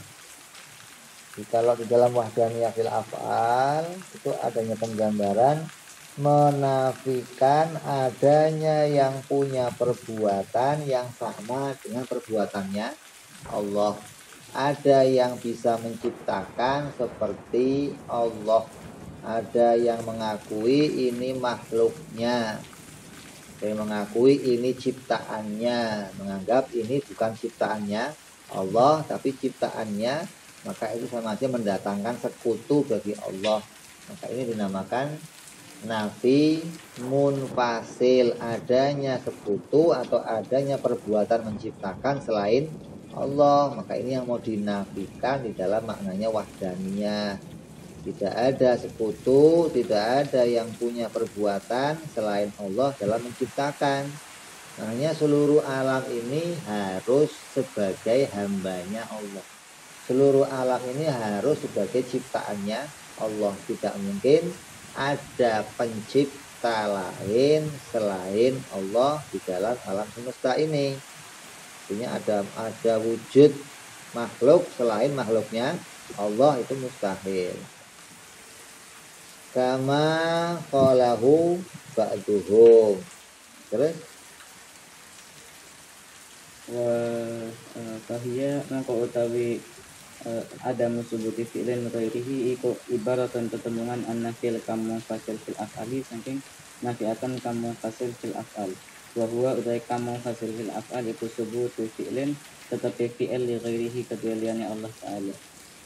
Kalau di dalam wahdaniyah fil af'al itu adanya penggambaran menafikan adanya yang punya perbuatan yang sama dengan perbuatannya Allah. Ada yang bisa menciptakan seperti Allah, ada yang mengakui ini makhluknya, ada yang mengakui ini ciptaannya, menganggap ini bukan ciptaannya Allah tapi ciptaannya, maka itu sama saja mendatangkan sekutu bagi Allah. Maka ini dinamakan nafi munfasil, adanya sekutu atau adanya perbuatan menciptakan selain Allah. Maka ini yang mau dinafikan di dalam maknanya wahdaniyah. Tidak ada sekutu, tidak ada yang punya perbuatan selain Allah dalam menciptakan. Makanya seluruh alam ini harus sebagai hambanya Allah. Seluruh alam ini harus sebagai ciptaannya Allah. Tidak mungkin ada pencipta lain selain Allah di dalam alam semesta ini. Artinya ada wujud makhluk selain makhluknya Allah, itu mustahil. Kama qalahu ba'duhum. Terus wa fahiya maka utawi ada musubuti fi'lin ghairihi iku ibaratun tetemungan an-nafil kamu fasil fil af'ali saking nafiatan kamu fasil fil af'al wa huwa utai kamu fasil fil af'al iku subutu fi'lin tetapi fi'il li ghairihi kedualiannya Allah Ta'ala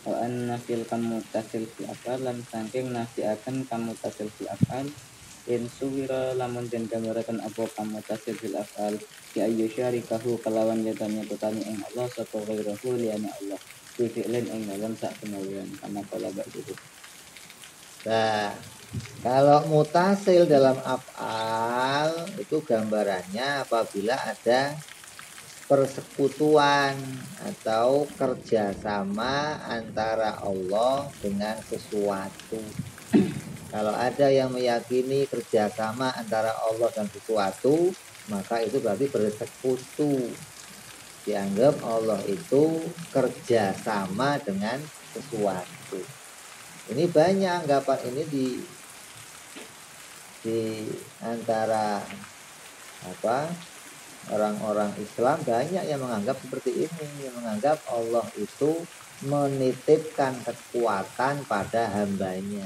wa an-nafil kamu tasil fil af'al lan saking nafiatan kamu tasil fil af'al in suwira lamun den gambarkan apa kamu tasil fil af'al ya ayyu syarikahu kelawan jatanya petani ing Allah sapa ghairahu liyana Allah fi'lin ing dalam sak pengawian kama kala ba'du. nah, kalau mutasil dalam af'al itu gambarannya apabila ada persekutuan atau kerjasama antara Allah dengan sesuatu. Kalau ada yang meyakini kerjasama antara Allah dan sesuatu, maka itu berarti bersekutu. Dianggap Allah itu kerjasama dengan sesuatu. Ini banyak anggapan ini di antara orang-orang Islam, banyak yang menganggap seperti ini, yang menganggap Allah itu menitipkan kekuatan pada hambanya.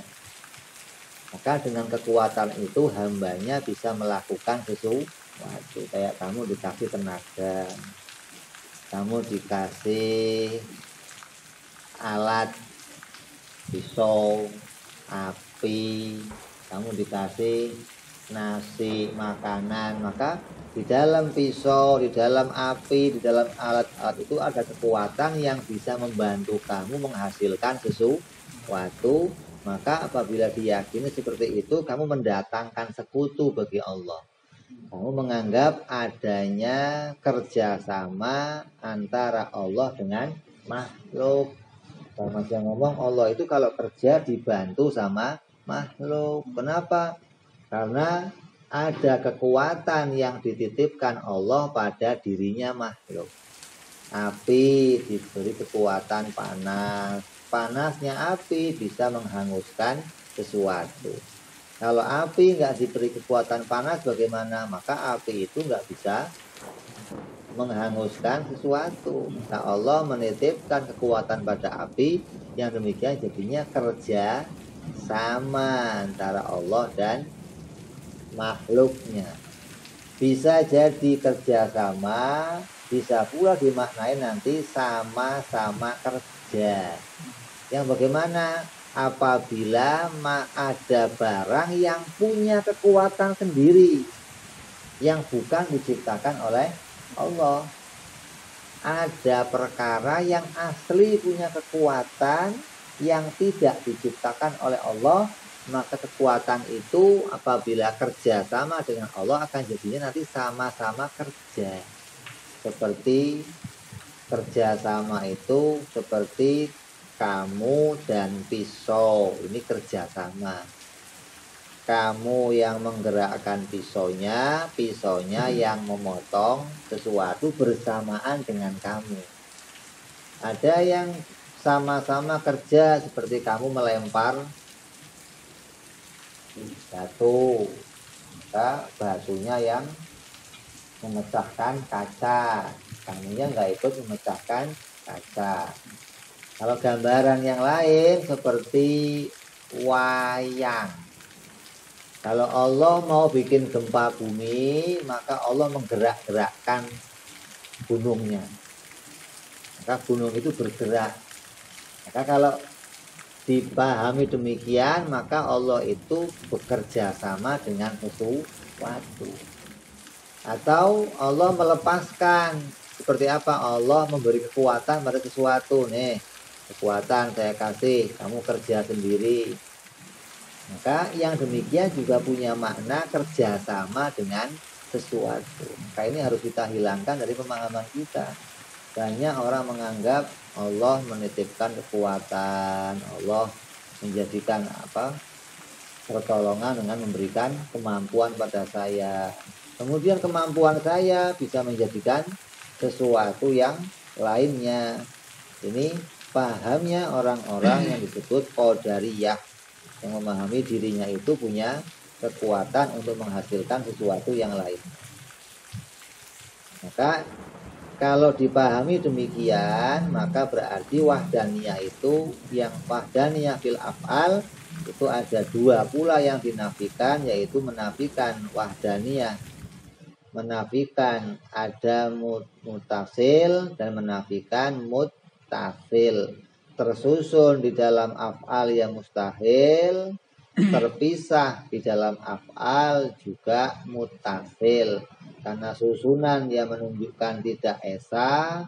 Maka dengan kekuatan itu hambanya bisa melakukan sesuatu. Kayak kamu dikasih tenaga, kamu dikasih alat pisau, api, kamu dikasih nasi, makanan, maka di dalam pisau, di dalam api, di dalam alat-alat itu ada kekuatan yang bisa membantu kamu menghasilkan sesuatu. Maka apabila diyakini seperti itu, kamu mendatangkan sekutu bagi Allah. Kamu menganggap adanya kerjasama antara Allah dengan makhluk. Sama yang ngomong Allah itu kalau kerja dibantu sama makhluk. Kenapa? Karena ada kekuatan yang dititipkan Allah pada dirinya makhluk. Api diberi kekuatan panas. Panasnya api bisa menghanguskan sesuatu. Kalau api nggak diberi kekuatan panas bagaimana? Maka api itu nggak bisa menghanguskan sesuatu. Nah, Allah menitipkan kekuatan pada api, yang demikian jadinya kerja sama antara Allah dan makhluknya. Bisa jadi kerja sama, bisa pula dimaknai nanti sama-sama kerja. Yang bagaimana? Apabila ada barang yang punya kekuatan sendiri, yang bukan diciptakan oleh Allah. Ada perkara yang asli punya kekuatan yang tidak diciptakan oleh Allah, maka kekuatan itu apabila kerja sama dengan Allah akan jadinya nanti sama-sama kerja. Seperti kerjasama itu seperti kamu dan pisau, ini kerjasama. Kamu yang menggerakkan pisaunya, pisaunya yang memotong sesuatu bersamaan dengan kamu. Ada yang sama-sama kerja seperti kamu melempar batu, maka batunya yang memecahkan kaca, kamunya nggak ikut memecahkan kaca. Kalau gambaran yang lain seperti wayang. Kalau Allah mau bikin gempa bumi, maka Allah menggerak-gerakkan gunungnya. Maka gunung itu bergerak. Maka kalau dipahami demikian, maka Allah itu bekerja sama dengan sesuatu. Atau Allah melepaskan. Seperti apa? Allah memberi kekuatan pada sesuatu. Nih, kekuatan saya kasih, kamu kerja sendiri. Maka yang demikian juga punya makna kerjasama dengan sesuatu. Maka ini harus kita hilangkan dari pemahaman kita. Banyak orang menganggap Allah menitipkan kekuatan, Allah menjadikan pertolongan dengan memberikan kemampuan pada saya. Kemudian kemampuan saya bisa menjadikan sesuatu yang lainnya. Ini pahamnya orang-orang yang disebut qadariyah, yang memahami dirinya itu punya kekuatan untuk menghasilkan sesuatu yang lain. Maka kalau dipahami demikian, maka berarti wahdaniyah itu, yang wahdaniyah fil af'al itu ada dua pula yang dinafikan, yaitu menafikan wahdaniyah, menafikan ada mutasil dan menafikan muttasil. Tersusun di dalam af'al yang mustahil, terpisah di dalam af'al juga muttasil. Karena susunan yang menunjukkan tidak esa,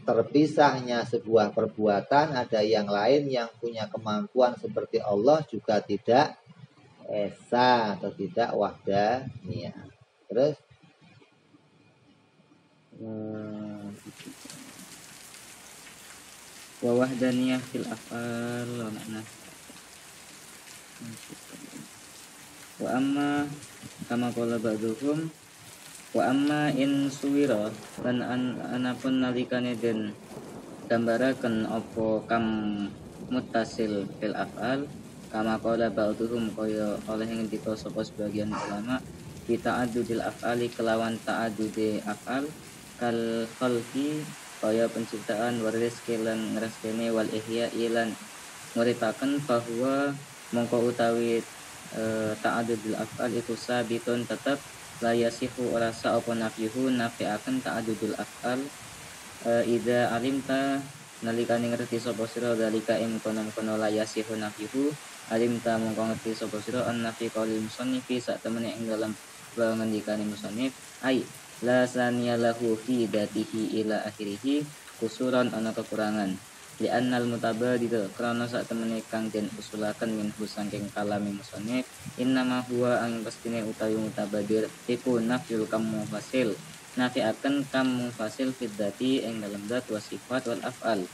terpisahnya sebuah perbuatan, ada yang lain yang punya kemampuan seperti Allah juga tidak esa atau tidak wahdaniyah. Terus wa wahdaniyah fil af'al wa makna wa amma kama qala ba'duhum wa amma in suwira lan anapun nalikane den gambaraken apa kam muttasil fil af'al kama qala ba'duhum kaya oleh ngendika sapa sebagian ulama kita adudil af'ali kelawan ta'adude af'al kal khalqi kaya penciptaan wal rizqi lan ngrezekine wal ihya ilan nguripaken bahwa mongko utawi ta'adudil af'al itu sabitun tetap la yasihu rasa apa nafyuhu nafi'aken ta'adudul af'al idza alimta nalikane ngerti sapa sira dalika ing kono-kono la yasihu nafyuhu alimta mongko ngerti sapa sira an nafi qaulil musannifi sak temene ing dalam ngendikane musannif ai la saniya lahu fi datihi ila akhirih kusuran ana kekurangan li annal mutabadid karena sak temene kang den usulaken minhu saking kalami musannif innama huwa ang pastine utawi mutabadir iku nafyul kam mufasil nafi'aken kam mufasil fid dati ing dalam zat wa sifat wal af'al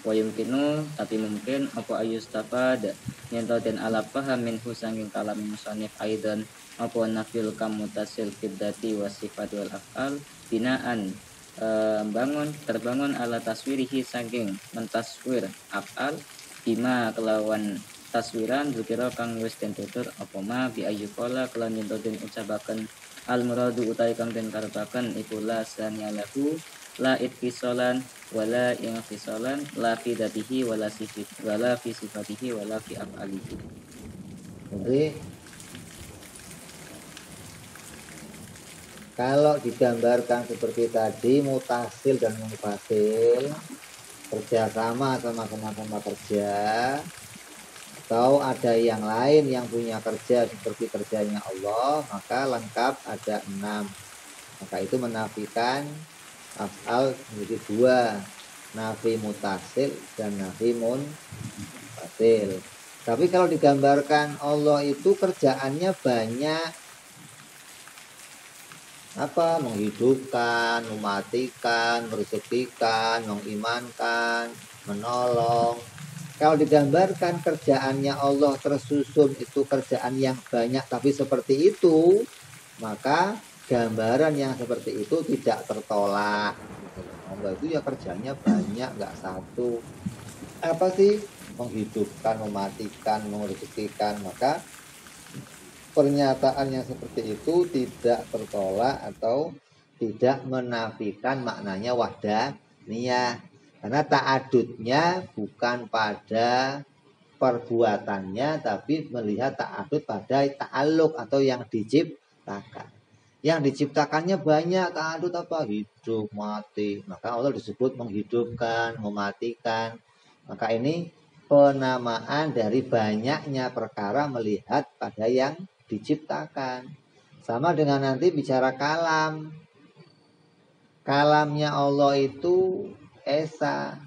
wa yumkinu tapi mungkin apa ayustafad yen to den ala paham minhu saking kalami musannif aidan apa nafil kam mutasil fid dati wa sifat wal af'al binaan terbangun ala taswirihi saking mentaswir af'al bima kelawan taswiran zikira kang wis den tutur apa ma bi ayyuqala kelan yen den ucapaken al muradu utai kang den karepaken iku la sanyalahu la ittisalan wala infisalan la fi datihi wala sifat wala fi sifatihi wala fi af'alihi. Jadi kalau digambarkan seperti tadi mutasil dan munfasil kerjasama sama-sama kerja, atau ada yang lain yang punya kerja seperti kerjanya Allah, maka lengkap ada 6. Maka itu menafikan af'al menjadi 2, nafi mutasil dan nafi munfasil. Tapi kalau digambarkan Allah itu kerjaannya banyak, menghidupkan, mematikan, merezekikan, mengimankan, menolong. Kalau digambarkan kerjaannya Allah tersusun itu kerjaan yang banyak tapi seperti itu, maka gambaran yang seperti itu tidak tertolak. Allah itu ya kerjanya banyak, nggak satu. Apa sih? Menghidupkan, mematikan, merezekikan. Maka pernyataan yang seperti itu tidak tertolak atau tidak menafikan maknanya wahdaniyah, karena ta'adudnya bukan pada perbuatannya tapi melihat ta'adud pada ta'alluq atau yang diciptakan. Yang diciptakannya banyak, ta'adud apa? Hidup, mati. Maka Allah disebut menghidupkan, mematikan. Maka ini penamaan dari banyaknya perkara melihat pada yang diciptakan. Sama dengan nanti bicara kalam. Kalamnya Allah itu esa.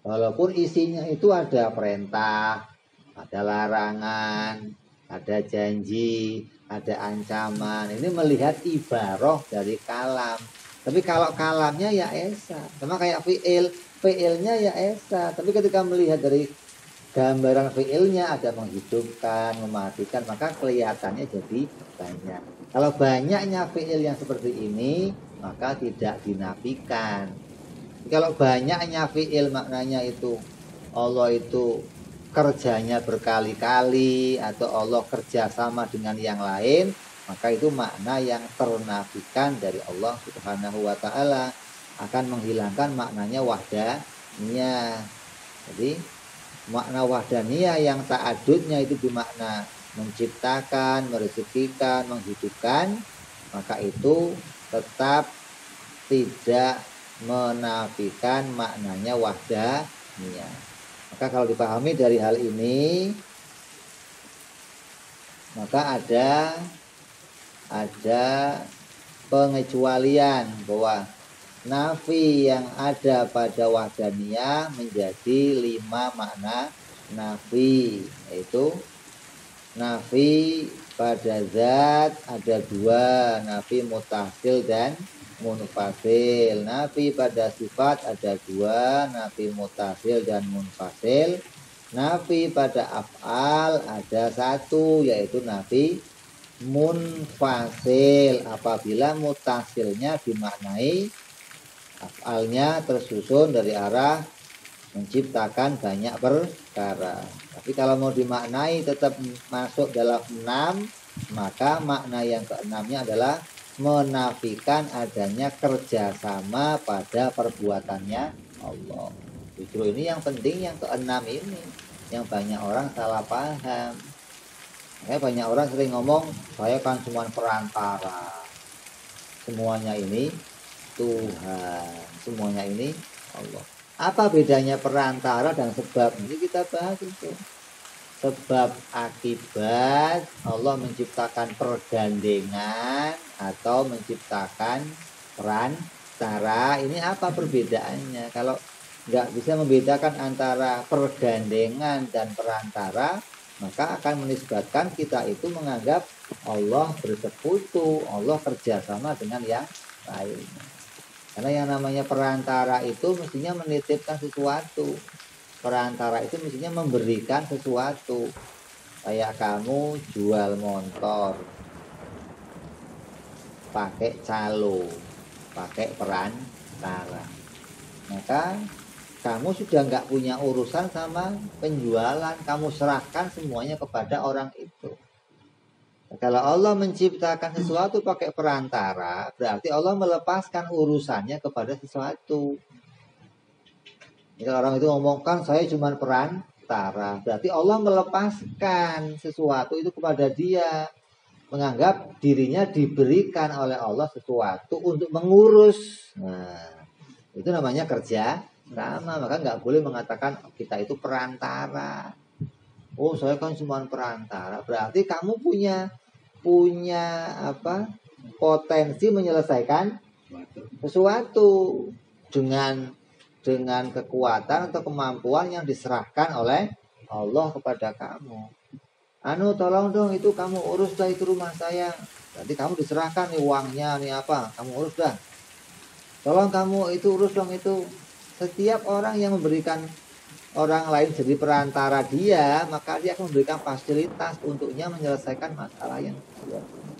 Walaupun isinya itu ada perintah, ada larangan, ada janji, ada ancaman. Ini melihat ibarah dari kalam. Tapi kalau kalamnya ya esa. Sama kayak fi'il. Fi'ilnya ya esa. Tapi ketika melihat dari gambaran fi'ilnya ada menghidupkan, mematikan, maka kelihatannya jadi banyak. Kalau banyaknya fi'il yang seperti ini, maka tidak dinafikan. Kalau banyaknya fi'il maknanya itu Allah itu kerjanya berkali-kali atau Allah kerja sama dengan yang lain, maka itu makna yang ternafikan dari Allah Subhanahu wa taala, akan menghilangkan maknanya wahdaniyah. Jadi makna wahdaniyah yang ta'adudnya itu bermakna menciptakan, merezekikan, menghidupkan, maka itu tetap tidak menafikan maknanya wahdaniyah. Maka kalau dipahami dari hal ini, maka ada pengecualian bahwa nafi yang ada pada wahdaniyah menjadi 5 makna nafi, yaitu nafi pada zat ada 2, nafi mutasil dan munfasil. Nafi pada sifat ada 2, nafi mutasil dan munfasil. Nafi pada af'al ada 1, yaitu nafi munfasil apabila mutasilnya dimaknai af'alnya tersusun dari arah menciptakan banyak perkara. Tapi kalau mau dimaknai tetap masuk dalam 6, maka makna yang ke-6-nya adalah menafikan adanya kerjasama pada perbuatannya Allah. Justru ini yang penting, yang ke-6 ini yang banyak orang salah paham. Banyak orang sering ngomong, saya kan cuma perantara, semuanya ini Tuhan, semuanya ini Allah. Apa bedanya perantara dan sebab? Ini kita bahas itu. Sebab akibat Allah menciptakan pergandengan atau menciptakan perantara. Ini apa perbedaannya? Kalau nggak bisa membedakan antara pergandengan dan perantara, maka akan menisbatkan kita itu menganggap Allah bersekutu, Allah kerjasama dengan yang lain. Karena yang namanya perantara itu mestinya menitipkan sesuatu. Perantara itu mestinya memberikan sesuatu. Kayak kamu jual motor pakai calo, pakai perantara, maka kamu sudah nggak punya urusan sama penjualan, kamu serahkan semuanya kepada orang itu. Kalau Allah menciptakan sesuatu pakai perantara, berarti Allah melepaskan urusannya kepada sesuatu. Jika orang itu ngomongkan saya cuma perantara, berarti Allah melepaskan sesuatu itu kepada dia, menganggap dirinya diberikan oleh Allah sesuatu untuk mengurus. Nah, itu namanya kerja sama. Maka nggak boleh mengatakan kita itu perantara. Oh, saya kan cuma perantara. Berarti kamu punya potensi menyelesaikan sesuatu dengan kekuatan atau kemampuan yang diserahkan oleh Allah kepada kamu. Tolong dong itu kamu urus dah itu rumah saya. Nanti kamu diserahkan nih uangnya nih apa, kamu urus dah. Tolong kamu itu urus dong itu. Setiap orang yang memberikan orang lain jadi perantara dia, maka dia akan memberikan fasilitas untuknya menyelesaikan masalah yang dia punya.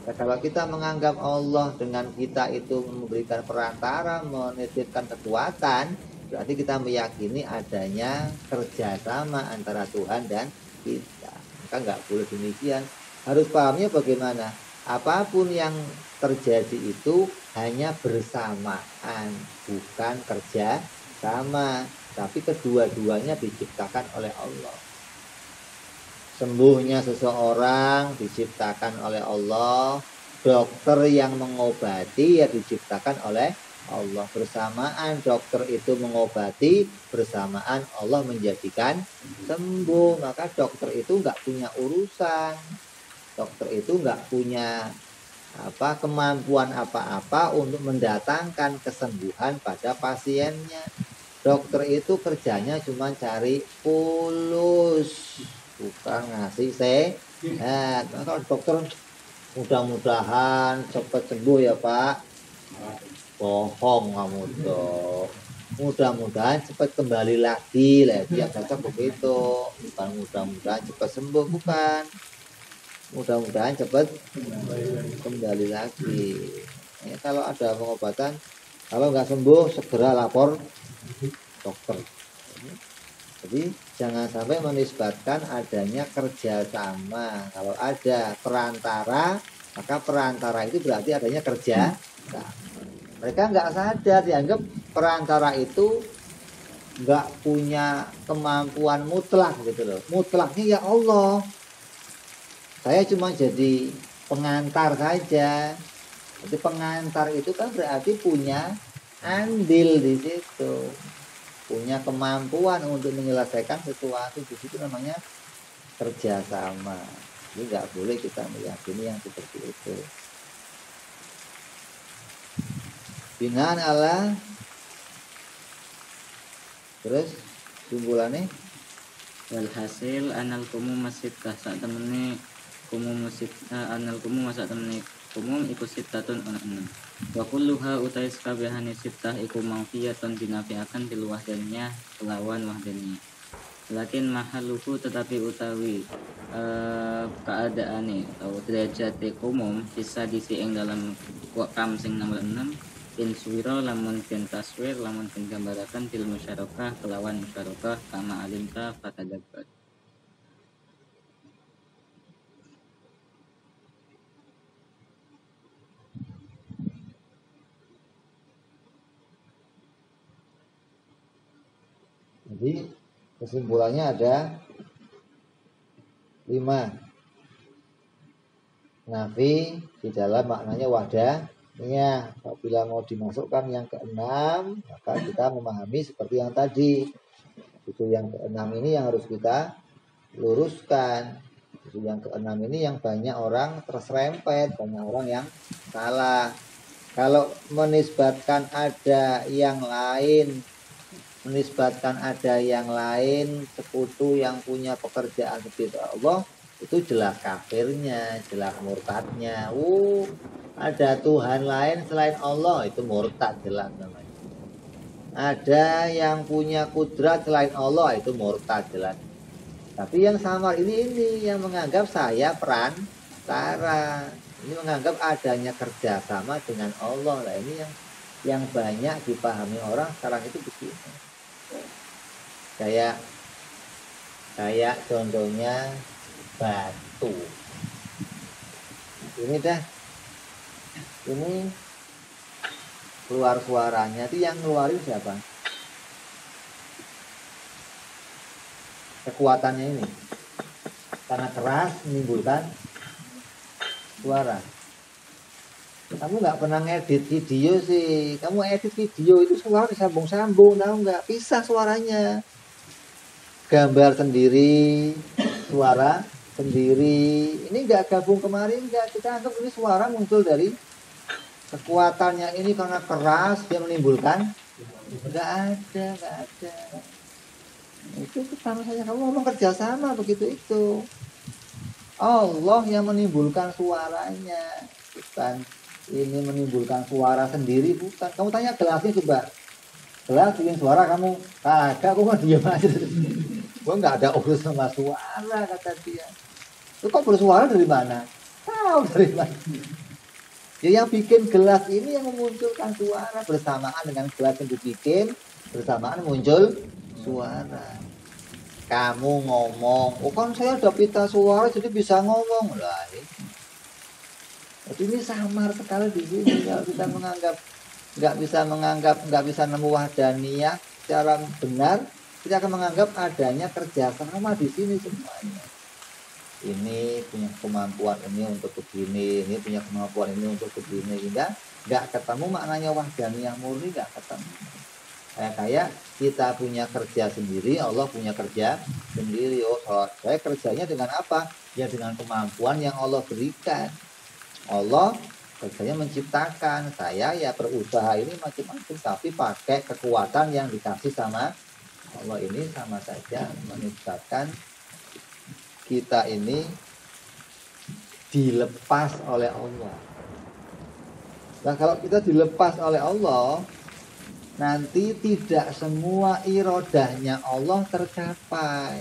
Nah, kalau kita menganggap Allah dengan kita itu memberikan perantara, menitipkan kekuatan, berarti kita meyakini adanya kerjasama antara Tuhan dan kita. Maka nggak boleh demikian. Harus pahamnya bagaimana? Apapun yang terjadi itu hanya bersamaan, bukan kerja sama. Tapi kedua-duanya diciptakan oleh Allah. Sembuhnya seseorang diciptakan oleh Allah. Dokter yang mengobati ya diciptakan oleh Allah. Bersamaan dokter itu mengobati, bersamaan Allah menjadikan sembuh. Maka dokter itu nggak punya urusan. Dokter itu nggak punya kemampuan apa-apa untuk mendatangkan kesembuhan pada pasiennya. Dokter itu kerjanya cuma cari fulus, bukan ngasih sehat. Nah, kalau dokter mudah-mudahan cepat sembuh ya Pak. Bohong kamu dok. Mudah-mudahan cepat kembali lagi lah. Dia cocok begitu. Bukan mudah-mudahan cepat sembuh, bukan. Mudah-mudahan cepat kembali lagi. Ya, kalau ada pengobatan, kalau nggak sembuh segera lapor dokter. Jadi jangan sampai menisbatkan adanya kerjasama. Kalau ada perantara, maka perantara itu berarti adanya kerja. Nah, mereka nggak sadar, dianggap perantara itu nggak punya kemampuan mutlak gitu loh. Mutlaknya ya Allah. Saya cuma jadi pengantar saja. Jadi pengantar itu kan berarti punya andil di situ. Punya kemampuan untuk menyelesaikan sesuatu, di situ namanya kerjasama. Jadi nggak boleh kita meyakini yang seperti itu. Binaan Allah. Terus simpulannya Walhasil anal kumum masjid saat temene kumum masjid anal kumum saat temene kumum iku sittatun ana 6. Wa kulluha utai sakabehane sittah iku mangfiyatan dinafiakan bil wahdaniyah kelawan wahdaniyah. Lakin mahaluhu tetapi utawi keadaane atau derajate kumum bisa disi ing dalam wakam sing nomor 6 insuwira lamun den taswir lamun den gambaraken bil musyarakah kelawan musyarakah kama alimta fatadabbar. Jadi kesimpulannya ada 5. Nafi di dalam maknanya wadahnya. Apabila mau dimasukkan yang ke-6, maka kita memahami seperti yang tadi. Itu yang ke-6 ini yang harus kita luruskan. Itu yang ke-6 ini yang banyak orang terserempet, banyak orang yang salah. Kalau menisbatkan ada yang lain, sekutu yang punya pekerjaan seperti Allah, itu jelas kafirnya, jelas murtadnya. Ada Tuhan lain selain Allah, itu murtad jelas namanya. Ada yang punya kudrat selain Allah, itu murtad jelas. Tapi yang samar ini yang menganggap saya perantara, ini menganggap adanya kerjasama dengan Allah. Nah ini yang banyak dipahami orang sekarang itu begini. Kayak contohnya batu. Ini keluar suaranya itu yang ngeluarin siapa? Kekuatannya ini karena keras menimbulkan suara. Kamu nggak pernah ngedit video sih. Kamu edit video itu suara disambung-sambung, tahu nggak? Pisah suaranya. Gambar sendiri, suara sendiri. Ini nggak gabung kemarin, nggak. Kita anggap ini suara muncul dari kekuatannya ini karena keras dia menimbulkan. Nggak ada. Itu sama saja kamu ngomong kerjasama begitu itu. Allah yang menimbulkan suaranya, bukan ini menimbulkan suara sendiri, bukan. Kamu tanya gelasnya coba, gelas bikin suara kamu kagak, aku kan diam aja. Gua nggak ada urusan sama suara kata dia. Lu kok bersuara dari mana? Tahu dari mana? Jadi yang bikin gelas ini yang memunculkan suara bersamaan dengan gelas yang dibikin bersamaan muncul suara. Kamu ngomong, oh kan saya ada pita suara jadi bisa ngomong lah. Jadi ini samar sekali di sini kalau kita nggak bisa nemu wahdaniyah secara benar, kita akan menganggap adanya kerjasama di sini semuanya. Ini punya kemampuan ini untuk begini, ini punya kemampuan ini untuk begini, hingga nggak ketemu maknanya wahdaniyah murni, nggak ketemu. Kayak kita punya kerja sendiri, Allah punya kerja sendiri. Oh, saya kerjanya dengan apa? Ya dengan kemampuan yang Allah berikan. Allah Kerjanya menciptakan. Saya ya berusaha ini macam-macam, tapi pakai kekuatan yang dikasih sama Allah. Ini sama saja menyebabkan kita ini dilepas oleh Allah. Nah, kalau kita dilepas oleh Allah, nanti tidak semua irodahnya Allah tercapai.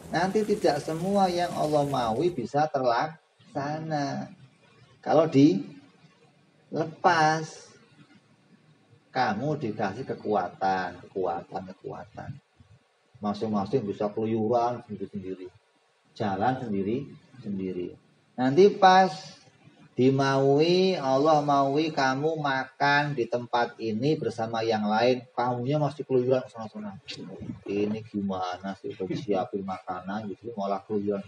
Nanti tidak semua yang Allah maui bisa terlaksana. Kalau dilepas, kamu dikasih kekuatan. Masing-masing bisa keluyuran sendiri-sendiri. Jalan sendiri-sendiri. Nanti pas dimaui, Allah maui kamu makan di tempat ini bersama yang lain, kamunya masih keluyuran sana-sana. Ini gimana sih udah disiapin makanan gitu malah keluyuran.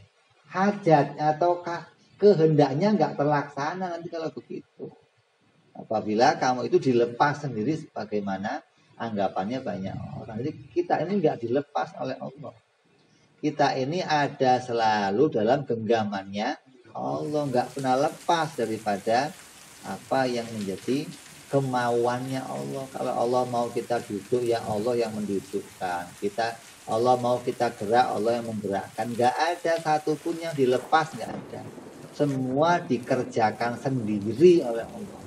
Hajat atau kehendaknya nggak terlaksana nanti kalau begitu. Apabila kamu itu dilepas sendiri sebagaimana anggapannya banyak orang. Jadi kita ini nggak dilepas oleh Allah. Kita ini ada selalu dalam genggamannya Allah, nggak pernah lepas daripada apa yang menjadi kemauannya Allah. Kalau Allah mau kita duduk, ya Allah yang mendudukkan kita. Allah mau kita gerak, Allah yang menggerakkan. Nggak ada satupun yang dilepas, nggak ada. Semua dikerjakan sendiri oleh Allah.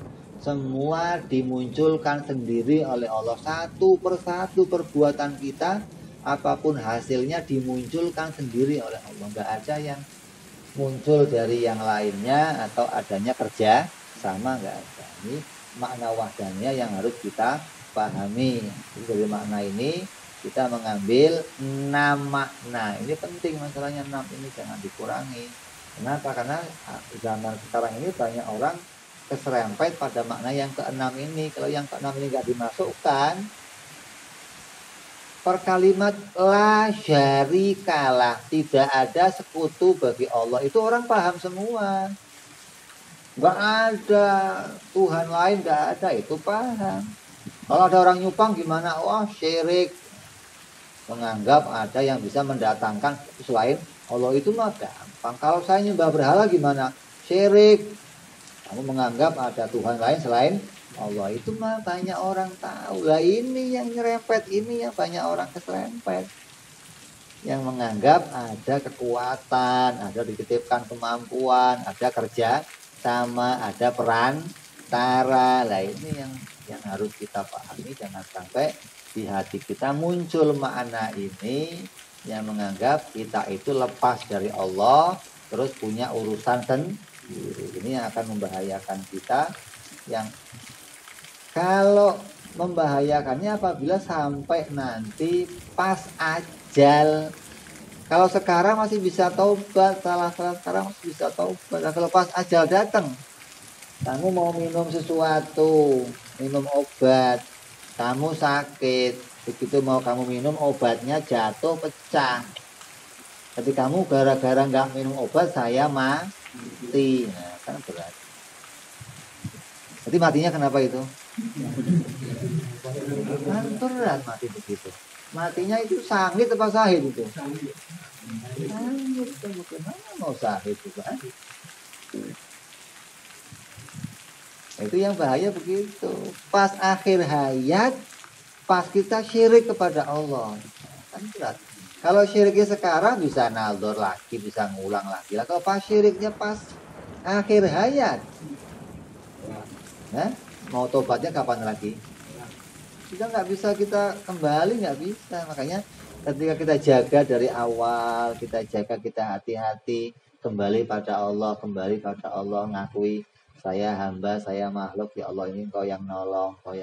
Semua dimunculkan sendiri oleh Allah. Satu persatu perbuatan kita, apapun hasilnya dimunculkan sendiri oleh Allah. Nggak ada yang muncul dari yang lainnya atau adanya kerja sama, nggak ada. Ini makna wahdanya yang harus kita pahami. Jadi dari makna ini kita mengambil 6 makna. Ini penting masalahnya 6 ini, jangan dikurangi. Kenapa? Karena zaman sekarang ini banyak orang keserempet pada makna yang ke-6 ini. Kalau yang ke-6 ini nggak dimasukkan, per kalimat la syarikalah, tidak ada sekutu bagi Allah, itu orang paham semua. Nggak ada Tuhan lain, nggak ada, itu paham. Kalau ada orang nyupang gimana? Wah, syirik. Menganggap ada yang bisa mendatangkan selain Allah, itu mah gampang. Kalau saya nyembah berhala gimana? Syirik. Kamu menganggap ada Tuhan lain selain Allah, itu mah banyak orang tahu. Lah ini yang nyerempet, ini yang banyak orang keserempet. Yang menganggap ada kekuatan, ada dititipkan kemampuan, ada kerja sama, ada perantara. Lah ini yang harus kita pahami. Jangan sampai di hati kita muncul makna ini yang menganggap kita itu lepas dari Allah, terus punya urusan sendiri. Ini yang akan membahayakan kita. Yang kalau membahayakannya apabila sampai nanti pas ajal. Kalau sekarang masih bisa taubat, salah sekarang masih bisa taubat. Nah, kalau pas ajal datang, kamu mau minum sesuatu, minum obat, kamu sakit, begitu mau kamu minum obatnya jatuh pecah. Jadi kamu gara-gara nggak minum obat saya mati, nah kan berat. Jadi matinya kenapa itu? Kan berat mati begitu. Matinya itu sangit apa sahid itu? Sangit. Bagaimana mau sahid juga? Itu yang bahaya begitu. Pas akhir hayat, pas kita syirik kepada Allah, kan berat. Kalau syiriknya sekarang bisa naldor lagi, bisa ngulang lagi. Lah kalau pas syiriknya pas akhir hayat, nah, mau tobatnya kapan lagi? Kita nggak bisa, kita kembali nggak bisa. Makanya ketika kita jaga dari awal, kita jaga, kita hati-hati, kembali pada Allah, ngakui saya hamba, saya makhluk, ya Allah ini Engkau yang nolong, Engkau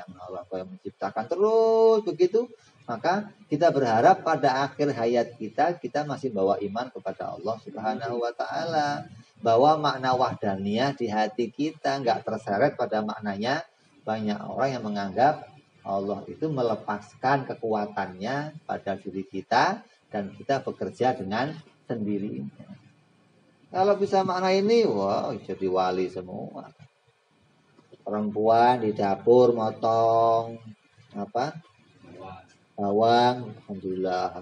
yang menciptakan, terus begitu. Maka kita berharap pada akhir hayat kita masih bawa iman kepada Allah Subhanahu wa Ta'ala, bahwa makna wahdaniyah di hati kita nggak terseret pada maknanya. Banyak orang yang menganggap Allah itu melepaskan kekuatannya pada diri kita dan kita bekerja dengan sendirinya. Kalau bisa makna ini, wah jadi wali semua. Perempuan di dapur motong bawang, alhamdulillah,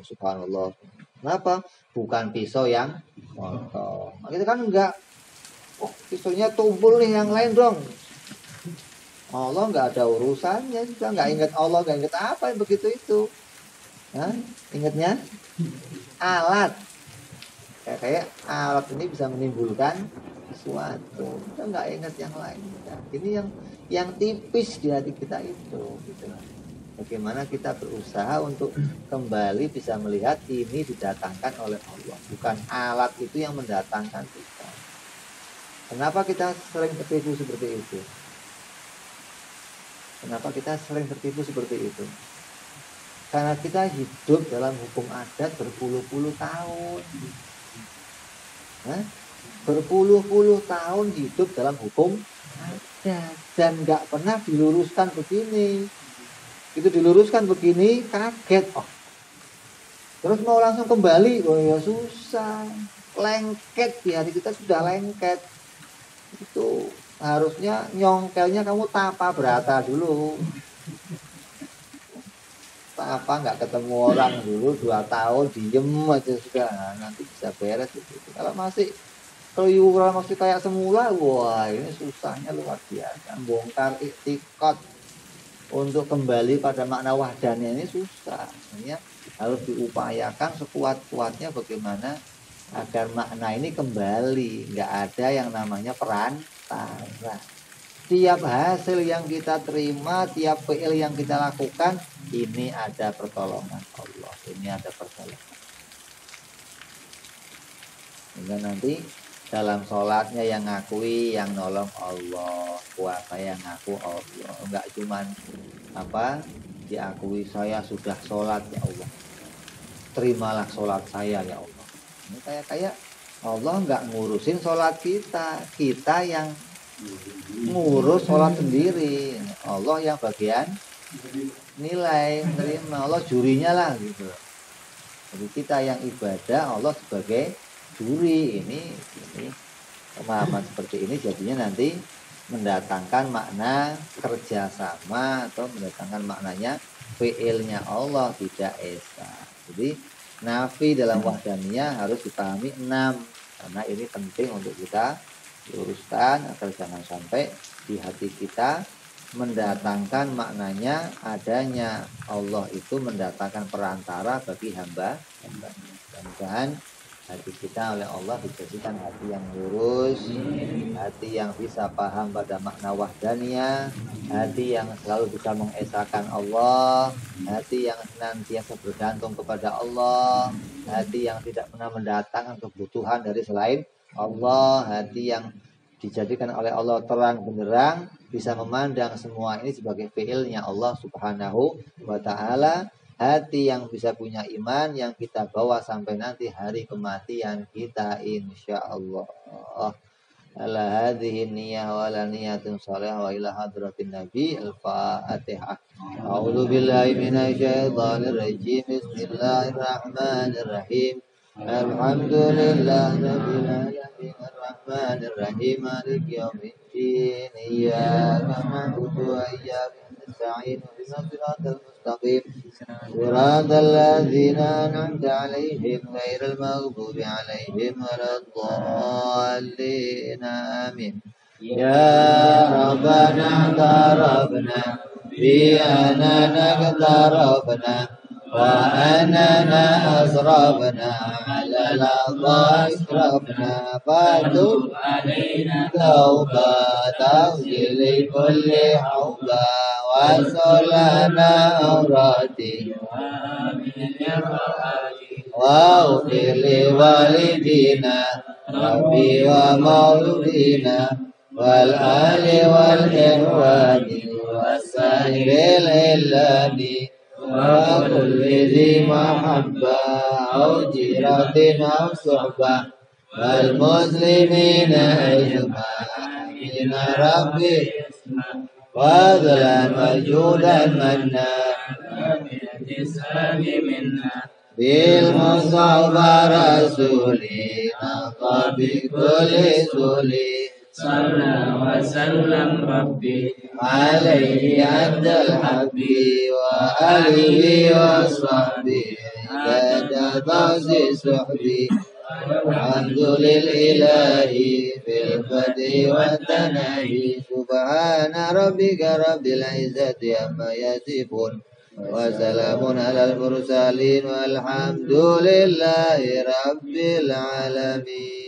subhanallah. Kenapa? Bukan pisau yang motong. Itu kan enggak Oh, isunya tumpul nih yang lain dong. Allah nggak ada urusannya, kita nggak ingat Allah, nggak ingat apa yang begitu itu. Hah? Ingatnya alat. Kayak alat ini bisa menimbulkan sesuatu. Kita nggak ingat yang lain. Ini yang tipis di hati kita itu. Gitu. Bagaimana kita berusaha untuk kembali bisa melihat ini didatangkan oleh Allah, bukan alat itu yang mendatangkan kita. Kenapa kita sering tertipu seperti itu? Kenapa kita sering tertipu seperti itu? Karena kita hidup dalam hukum adat berpuluh-puluh tahun. Berpuluh-puluh tahun hidup dalam hukum adat dan nggak pernah diluruskan begini. Itu diluruskan begini, kaget. Oh, terus mau langsung kembali, oh ya susah. Lengket di hati kita sudah lengket. Itu harusnya nyongkelnya kamu tapa berata dulu. Tapa nggak ketemu orang dulu 2 tahun, diem aja sudah. Nah, nanti bisa beres gitu. Kalau masih keluyuran masih kayak semula, wah ini susahnya luar biasa. Bongkar iktikad untuk kembali pada makna wahdanya ini susah. Sebenarnya harus diupayakan sekuat-kuatnya bagaimana agar makna ini kembali. Nggak ada yang namanya perantara. Tiap hasil yang kita terima, tiap fi'il yang kita lakukan, ini ada pertolongan Allah. Ini ada pertolongan. Sehingga nanti dalam sholatnya yang ngakui, yang nolong Allah, puasa yang ngaku Allah, enggak cuman diakui saya sudah sholat ya Allah, terimalah sholat saya ya Allah. Ini kayak Allah enggak ngurusin sholat kita, kita yang ngurus sholat sendiri. Allah yang bagian nilai, terima, Allah jurinya lah gitu. Jadi kita yang ibadah, Allah sebagai juri. Ini pemahaman seperti ini jadinya nanti mendatangkan makna kerjasama atau mendatangkan maknanya fi'ilnya Allah tidak esa. Jadi nafi dalam wahdaniyah harus dipahami 6, karena ini penting untuk kita luruskan agar jangan sampai di hati kita mendatangkan maknanya adanya Allah itu mendatangkan perantara bagi hamba-hambanya. Mudah-mudahan hati kita oleh Allah dijadikan hati yang lurus, hati yang bisa paham pada makna wahdaniyah, hati yang selalu bisa mengesahkan Allah, hati yang senantiasa bergantung kepada Allah, hati yang tidak pernah mendatangkan kebutuhan dari selain Allah, hati yang dijadikan oleh Allah terang benderang, bisa memandang semua ini sebagai fi'ilnya Allah Subhanahu wa ta'ala. Hati yang bisa punya iman yang kita bawa sampai nanti hari kematian kita insyaallah. Ala hadhihi niyyah wa la niyatun salihah wa ila hadratin nabi al-fatihah. A'udzu billahi minasy syaithanir rajim. Bismillahirrahmanirrahim. Alhamdulillah rabbil alamin arrahmanir rahim maliki yaumiddin. Iyyaka na'budu wa iyyaka nasta'in. Ihdinas siratal mustaqim. Siratal ladzina an'amta 'alaihim ghairil maghdubi 'alaihim waladdallin. Amin. Ya Rabbana tarabna bi anana tarabna wa anana asrabna ala la asrabna fatub alaina taubatan li kulli hauba wa salana awrati wa li walidina rabbi wa maulidina wal ali wal irwani wasairil illani wa kulli dhi mahabba au jiratin au suhbah wal muslimina ajma'in rabbi wa dhalan majudan manna bil musawwa rasulina qabi kulli suli Sallallahu wa sallam Rabbi alaihi abdal habbi wa alihi wa sahbihi dada ba'zi suhbi alhamdulil ilahi fil الفتح والثناء سبحان ربك رب العزة عما يصفون وسلام على المرسلين والحمد لله رب العالمين.